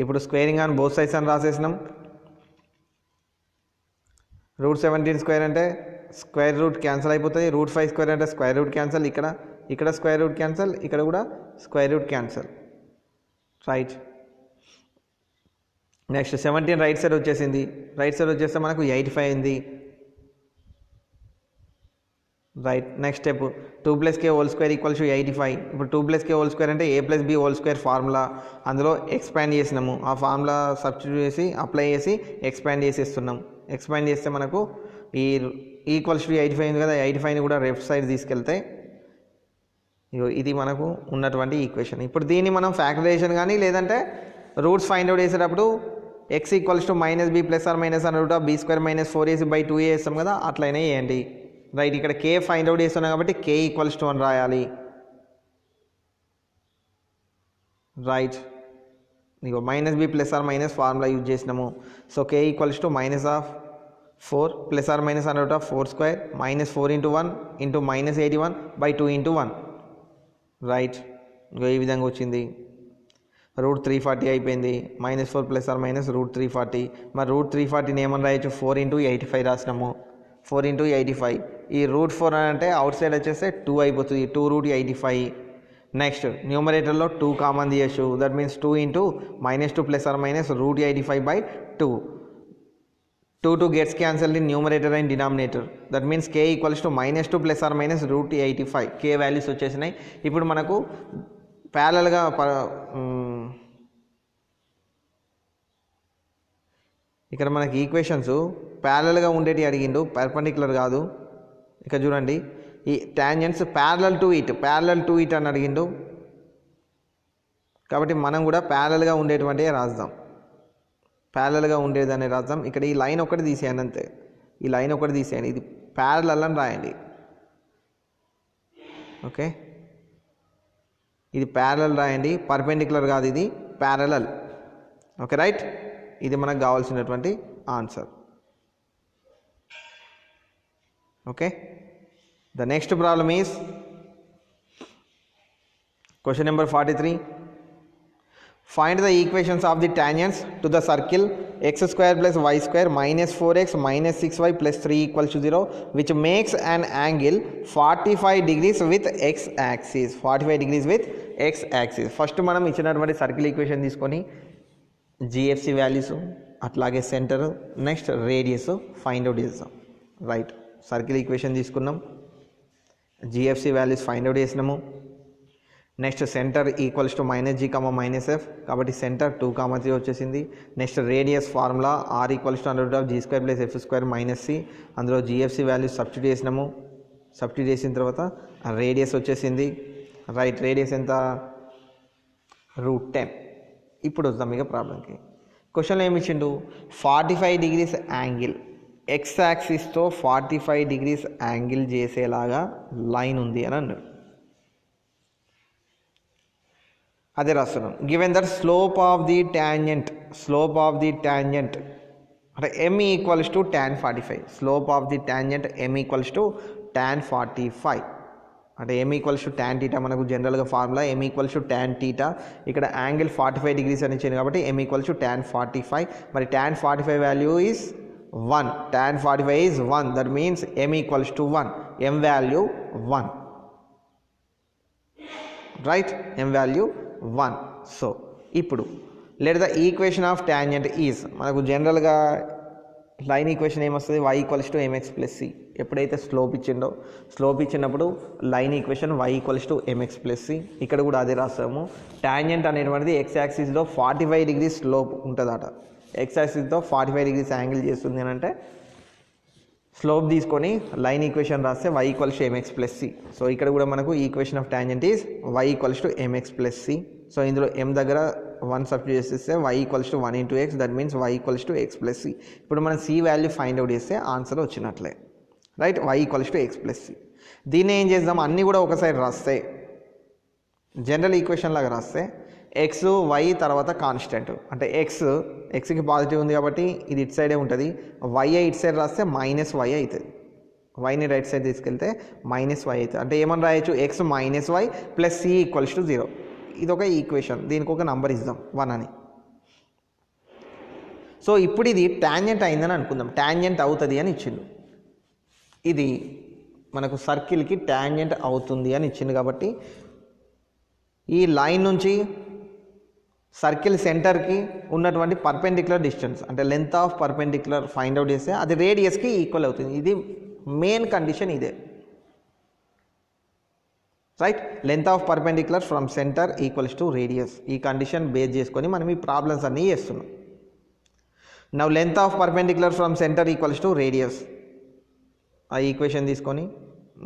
ఇప్పుడు స్క్వేరింగ్ ఆన్ బోత్ సైడ్స్ అని రాసేసినాం. √17² అంటే స్క్వేర్ రూట్ క్యాన్సిల్ అయిపోతుంది. √5² అంటే స్క్వేర్ రూట్ క్యాన్సిల్, ఇక్కడ స్క్వేర్ రూట్ క్యాన్సిల్, ఇక్కడ కూడా square root cancel right. Next 17 right side వచ్చేసింది. రైట్ సైడ్ వచ్చేస్తే మనకు 85 అయింది రైట్. Next step 2 + k² = 85. ఇప్పుడు 2 + k² అంటే a + b² ఫార్ములా, అందులో ఎక్స్పాండ్ చేసినాము. ఆ ఫార్ములా సబ్స్టిట్యూట్ చేసి అప్లై చేసి ఎక్స్పాండ్ చేసేస్తున్నాం. ఎక్స్పాండ్ చేస్తే మనకు ఈ =85 ఉంది కదా, 85ని కూడా లెఫ్ట్ సైడ్ తీసుకెళ్తే ఇది మనకు ఉన్నటువంటి ఈక్వేషన్. ఇప్పుడు దీన్ని మనం ఫ్యాక్టరైజేషన్ కానీ లేదంటే రూట్స్ ఫైండ్ అవుట్ చేసేటప్పుడు x = -b ± √b² - 4ac/2a వేస్తాం కదా, అట్లయినా వేయండి రైట్. ఇక్కడ k ఫైండ్ అవుట్ చేస్తున్నాం కాబట్టి k = 1 రాయాలి రైట్. ఇగో -b ± ఫార్ములా యూజ్ చేసినాము. So k = -4 ± √4² -4 × 1 × -81/2 × 1 right. ఇగో ఈ విధంగా వచ్చింది. √340 అయిపోయింది. -4 ± √340. మరి √340ని ఏమని రాయొచ్చు, 4 × 85 రాసినాము. 4 × 85 ఈ √4 అంటే అవుట్ సైడ్ వచ్చేస్తే 2 అయిపోతుంది. 2√85. నెక్స్ట్ న్యూమరేటర్లో 2 కామన్ తీయచ్చు. That means 2 × -2 ± √85/2. 2 gets cancelled in numerator and denominator. That means k = -2 ± √85. k values వచ్చేసినాయి. ఇప్పుడు మనకు ప్యారలల్గా ఇక్కడ మనకి ఈక్వేషన్స్ ప్యారలల్గా ఉండేటి అడిగిండు, పర్పెండిక్యులర్ కాదు. ఇక్కడ చూడండి ఈ టాంజెంట్స్ ప్యారలల్ టు ఇట్ అని అడిగిండు కాబట్టి మనం కూడా ప్యారలల్గా ఉండేటువంటి రాద్దాం. ప్యారలల్గా ఉండేదని రాద్దాం. ఇక్కడ ఈ లైన్ ఒకటి తీసేయండి అంతే, ఈ లైన్ ఒకటి తీసేయండి. ఇది ప్యారలల్ అని రాయండి. ఓకే, ఇది ప్యారలల్ రాయండి, పర్పెండిక్యులర్ కాదు, ఇది ప్యారలల్. Okay right. ఇది మనకు కావాల్సినటువంటి answer. Okay, the next problem is question number 43. Find the equations of the tangents to the circle x² + y² - 4x - 6y + 3 = 0 which makes an angle 45 degrees with x axis. 45 degrees with x axis. First మనం ఇచ్చినటువంటి circle equation తీసుకొని GFC values అట్లాగే centre next radius find out చేస్తాం right. Circle equation తీసుకున్నాం, GFC values find out చేసినాము. Next centre equals to -g, -f, కాబట్టి centre 2, 3 వచ్చేసింది. Next radius formula r equals to √g² + f² - c, అందులో GFC values substitute చేసినాము. Substitute చేసిన తర్వాత radius వచ్చేసింది. రైట్, రేడియస్ ఎంత? √10. ఇప్పుడు వద్దాం ఇక ప్రాబ్లంకి. క్వశ్చన్లో ఏమి ఇచ్చిండు? 45 degrees యాంగిల్, ఎక్స్ యాక్సిస్తో 45 degrees యాంగిల్ చేసేలాగా లైన్ ఉంది అని అన్నాడు. అదే రాస్తున్నాం. Given that slope of the tangent అంటే m equals to tan 45. Slope of the tangent m equals to tan 45. అంటే m ఈక్వల్స్ టు tan θ, మనకు జనరల్గా formula m equals to tan θ. ఇక్కడ యాంగిల్ 45 degrees అని ఇచ్చింది కాబట్టి m ఈక్వల్స్ టు tan 45. మరి tan 45 value is 1. tan 45 is 1. That means m equals to 1. m value 1. Right, m value 1. So ఇప్పుడు let the equation of tangent is, మనకు జనరల్గా line equation ఏమొస్తుంది? y equals to mx + c. ఎప్పుడైతే slope ఇచ్చినప్పుడు line equation y equals to mx + c. ఇక్కడ కూడా అదే రాస్తాము. ట్యాంజెంట్ అనేటువంటిది x యాక్సిస్లో 45 degrees స్లోప్ ఉంటుందట. x యాక్సిస్తో 45 degrees యాంగిల్ చేస్తుంది అని అంటే స్లోప్ తీసుకొని లైన్ ఈక్వేషన్ రాస్తే y equals to mx + c. So ఇక్కడ కూడా మనకు equation of tangent is y equals to mx + c. So ఇందులో m దగ్గర 1 సబ్స్టిట్యూట్ చేస్తే y equals to 1 × x, that means y equals to x + c. ఇప్పుడు మనం c value find out చేస్తే answer వచ్చినట్లే. Right, y equals to x + c. దీన్ని ఏం చేద్దాం? అన్నీ కూడా ఒక సైడ్ రాస్తే, జనరల్ ఈక్వేషన్ లాగా రాస్తే ఎక్స్ వై తర్వాత కాన్స్టెంట్ అంటే ఎక్స్కి పాజిటివ్ ఉంది కాబట్టి ఇది ఇటు సైడే ఉంటుంది. వై ఇటు సైడ్ రాస్తే -y అవుతుంది. వైని రైట్ సైడ్ తీసుకెళ్తే -y అవుతుంది. అంటే ఏమని రాయొచ్చు? x - y + c equals to 0. ఇది ఒక ఈక్వేషన్, దీనికి ఒక నంబర్ ఇద్దాం 1 అని. సో ఇప్పుడు ఇది ట్యాంజెంట్ అయిందని అనుకుందాం. ట్యాంజెంట్ అవుతుంది అని ఇచ్చిండు. ఇది మనకు సర్కిల్కి ట్యాంజెంట్ అవుతుంది అని ఇచ్చింది కాబట్టి ఈ లైన్ నుంచి సర్కిల్ సెంటర్కి ఉన్నటువంటి పర్పెండిక్యులర్ డిస్టెన్స్ అంటే length of perpendicular find out చేస్తే అది రేడియస్కి ఈక్వల్ అవుతుంది. ఇది మెయిన్ కండిషన్ ఇదే. Right, length of perpendicular from centre equals to radius. ఈ కండిషన్ బేస్ చేసుకొని మనం ఈ ప్రాబ్లమ్స్ అన్నీ చేస్తున్నాం. Now length of perpendicular from centre equals to radius. ఆ ఈక్వేషన్ తీసుకొని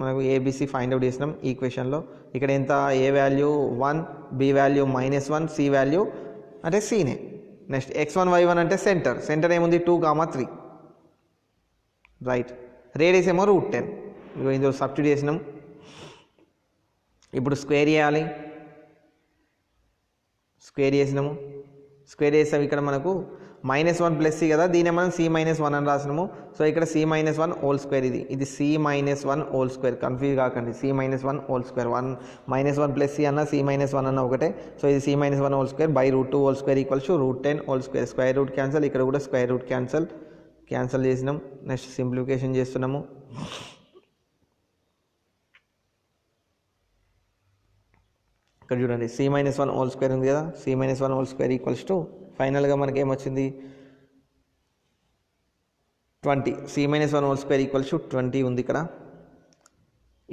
మనకు ఏబిసి ఫైండ్ అవుట్ చేసినాం. ఈక్వేషన్లో ఇక్కడ ఎంత? A value 1, B value -1, C value అంటే సీనే. నెక్స్ట్ x1 y1 అంటే సెంటర్ ఏముంది? 2, 3. రైట్, రేడియస్ ఏమో √10. ఇందులో సబ్స్టిట్యూట్ చేసినాం. ఇప్పుడు స్క్వేర్ చేయాలి. స్క్వేర్ చేసినాము. స్క్వేర్ చేసాం. ఇక్కడ మనకు -1 + c కదా, దీనే మనం c - 1 అని రాసినాము. సో ఇక్కడ c - 1 హోల్ స్క్వేర్, ఇది c - 1 హోల్ స్క్వేర్. కన్ఫ్యూజ్ కాకండి. c - 1 హోల్ స్క్వేర్, -1 + c అన్న c - 1 అన్న ఒకటే. సో ఇది c - 1 whole square /√2 whole square equals to √10 whole square. Square root cancel, ఇక్కడ కూడా స్క్వేర్ రూట్ క్యాన్సల్ చేసినాం. నెక్స్ట్ సింప్లిఫికేషన్ చేస్తున్నాము. ఇక్కడ చూడండి c - 1 హోల్ స్క్వేర్ ఉంది కదా, c - 1 whole square equals to ఫైనల్గా మనకి ఏమొచ్చింది? 20. c - 1 whole square equals to 20 ఉంది ఇక్కడ.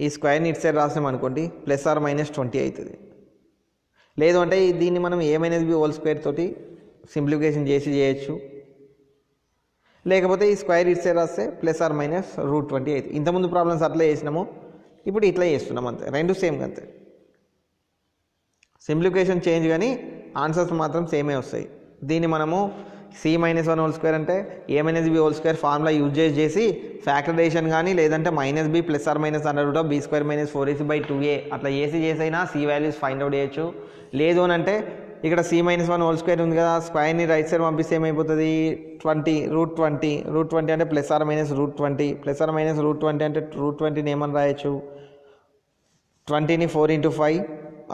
ఈ స్క్వేర్ని ఇటు సైడ్ రాసాం అనుకోండి +or -20 అవుతుంది. లేదు అంటే దీన్ని మనం a - b హోల్ స్క్వేర్ తోటి సింప్లిఫికేషన్ చేయొచ్చు. లేకపోతే ఈ స్క్వేర్ ఇటు సైడ్ రాస్తే +or -√20 అవుతుంది. ఇంతకుముందు ప్రాబ్లమ్స్ అట్లా చేసినాము, ఇప్పుడు ఇట్లా చేస్తున్నాం అంతే. రెండు సేమ్ అంతే. సింప్లిఫికేషన్ చేంజ్ కానీ ఆన్సర్స్ మాత్రం సేమే వస్తాయి. దీన్ని మనము c - 1 హోల్ స్క్వేర్ అంటే a - b whole square formula use చేసి ఫ్యాక్టరైజేషన్ కానీ లేదంటే -b +or -b² - 4ac/2a అట్లా చేసైనా c వాల్యూస్ ఫైండ్ అవుట్ చేయొచ్చు. లేదు అని అంటే ఇక్కడ c - 1 హోల్ స్క్వేర్ ఉంది కదా, స్క్వేర్ని రైట్ సైడ్ పంపిస్తే ఏమైపోతుంది? 20 √20 అంటే +or -√20 +or అంటే √20ని ఏమని రాయొచ్చు? 20ని 4 × 5,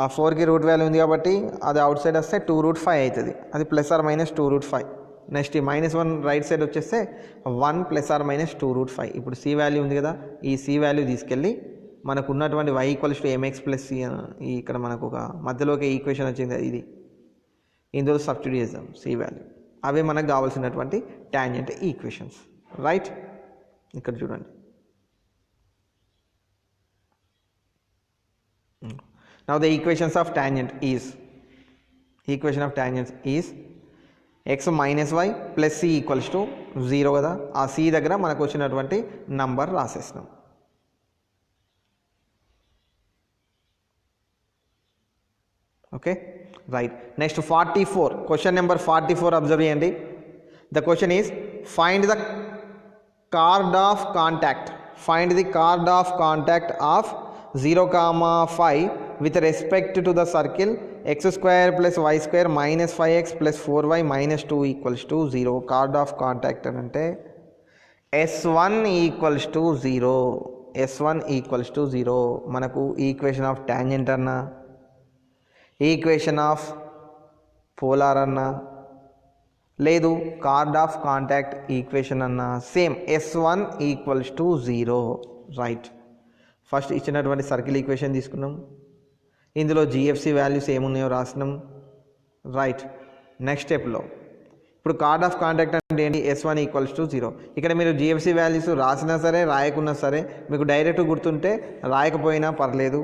ఆ 4కి రూట్ వాల్యూ ఉంది కాబట్టి అది అవుట్ సైడ్ వస్తే 2√5 అవుతుంది. అది +or -2√5. నెక్స్ట్ ఈ -1 రైట్ సైడ్ వచ్చేస్తే 1 +or -2√5. ఇప్పుడు c వాల్యూ ఉంది కదా, ఈ c వాల్యూ తీసుకెళ్ళి మనకు ఉన్నటువంటి y equals to mx + c ఇక్కడ మనకు ఒక మధ్యలోకి ఈక్వేషన్ వచ్చింది, ఇది ఇందులో సబ్స్టిట్యూట్ చేద్దాం c వాల్యూ. అవే మనకు కావాల్సినటువంటి టాంజెంట్ ఈక్వేషన్స్. రైట్, ఇక్కడ చూడండి. Now the equation of tangents is x minus y plus c equals to 0 కదా. ఆ c దగ్గర మనకు వచ్చినటువంటి నంబర్ రాసేస్తాం. Okay right. Next 44, question number 44 observe చేయండి. The question is find the card of contact of 0, 5 with respect to the circle x square plus y square minus 5x plus 4y minus 2 equals to 0. Card of contact అంటే s1 equals to 0. మనకు equation of tangent అన్నా, equation of polar అన్నా, లేదు card of contact equation అన్న same s1 equals to 0. Right. First ఇచ్చినటువంటి circle equation తీసుకున్నాం, ఇందులో GFC values ఏమున్నాయో రాసినాం. రైట్. నెక్స్ట్ స్టెప్లో ఇప్పుడు కార్డ్ ఆఫ్ కాంటాక్ట్ అంటే ఏంటి, s1 ఈక్వల్స్ టు 0. ఇక్కడ మీరు జిఎఫ్సి వాల్యూస్ రాసినా సరే రాయకున్నా సరే మీకు డైరెక్ట్ గుర్తుంటే రాయకపోయినా పర్లేదు,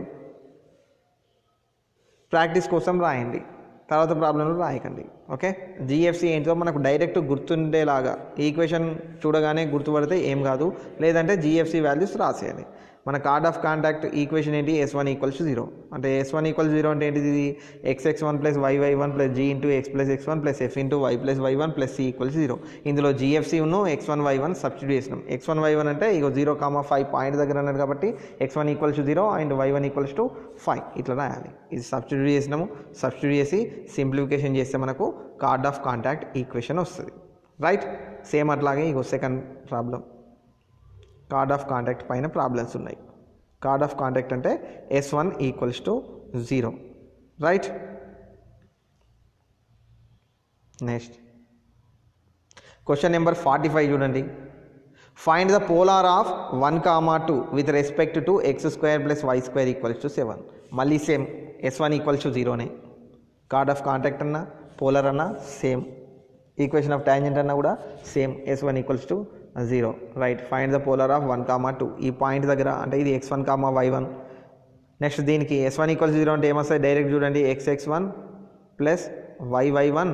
ప్రాక్టీస్ కోసం రాయండి, తర్వాత ప్రాబ్లంలో రాయకండి. ఓకే, జిఎఫ్సి ఏంటో మనకు డైరెక్ట్ గుర్తుండేలాగా ఈక్వేషన్ చూడగానే గుర్తుపడితే ఏం కాదు, లేదంటే జిఎఫ్సి వాల్యూస్ రాసేయాలి. మన కార్డ్ ఆఫ్ కాంటాక్ట్ ఈక్వేషన్ ఏంటి, s1 ఈక్వల్స్ టు 0. అంటే s1 ఈక్వల్స్ 0 అంటే ఏంటిది, xx1 plus yy1 plus g into x plus x1 plus f into y plus y1 plus c equals 0. ఇందులో జిఎఫ్సి ఉన్ను x1 y1 సబ్స్టిట్యూట్ చేసినాం. x1 y1 అంటే ఇగో 0, 5 point దగ్గర అన్నాడు కాబట్టి x1 equals to 0 and y1 equals to 5 ఇట్లా రాయాలి. ఇది సబ్స్టిట్యూట్ చేసినాము. సబ్స్టిట్యూట్ చేసి సింప్లిఫికేషన్ చేస్తే మనకు కార్డ్ ఆఫ్ కాంటాక్ట్ ఈక్వేషన్ వస్తుంది. రైట్. సేమ్ అట్లాగే ఇగో second problem, chord of contact పైన ప్రాబ్లమ్స్ ఉన్నాయి. కార్డ్ ఆఫ్ కాంటాక్ట్ అంటే s1 equals to 0. Right. Next question number 45 చూడండి. Find the polar of 1, 2 with respect to x square plus y square equals to 7. మళ్ళీ same s1 equals to 0నే. Chord of contact అన్నా polar అన్నా same, equation of tangent అన్నా కూడా same, s1 equals to 0. Right. Find the polar of 1, 2 ఈ point దగ్గర అంటే ఇది x1, y1. నెక్స్ట్ దీనికి s1 ఈక్వల్స్ 0 అంటే ఏమొస్తాయి, డైరెక్ట్ చూడండి, xx1 plus yy1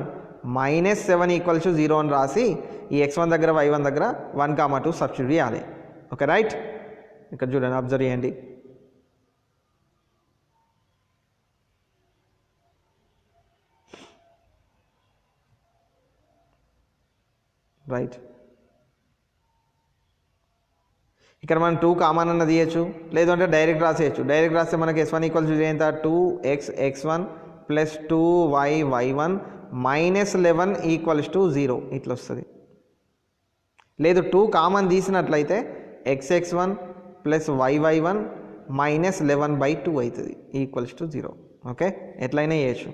minus 7 equals 0 అని రాసి ఈ x1 దగ్గర y1 దగ్గర 1, 2 సబ్స్టిట్యూట్ చేయాలి. Okay right. ఇక్కడ చూడండి, అబ్జర్వ్ చేయండి. రైట్. ఇక్కడ మనం 2 కామన్ అన్న తీయచ్చు, లేదంటే డైరెక్ట్ రాసేయచ్చు. డైరెక్ట్ రాస్తే మనకి s1 ఈక్వల్స్ ఎంత, 2xx1 plus 2yy1 minus 11 equals to 0 ఇట్లా వస్తుంది. లేదు 2 common తీసినట్లయితే xx1 plus yy1 minus 11/2 అవుతుంది ఈక్వల్స్ టు 0. ఓకే, ఎట్లయినా చేయొచ్చు.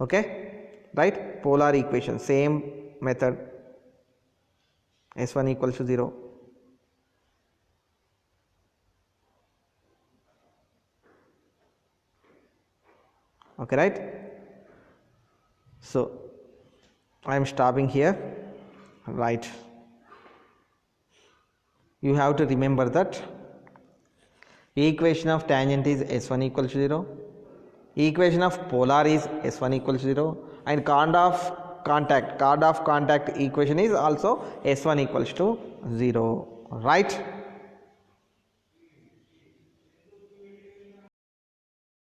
Okay right. Polar equation same method, s1 equals to 0. Okay, right? So I am stopping here. Right. You have to remember that equation of tangent is s1 equals to 0, equation of polar is s1 equals to 0, and card of contact equation is also s1 equals to 0. Right?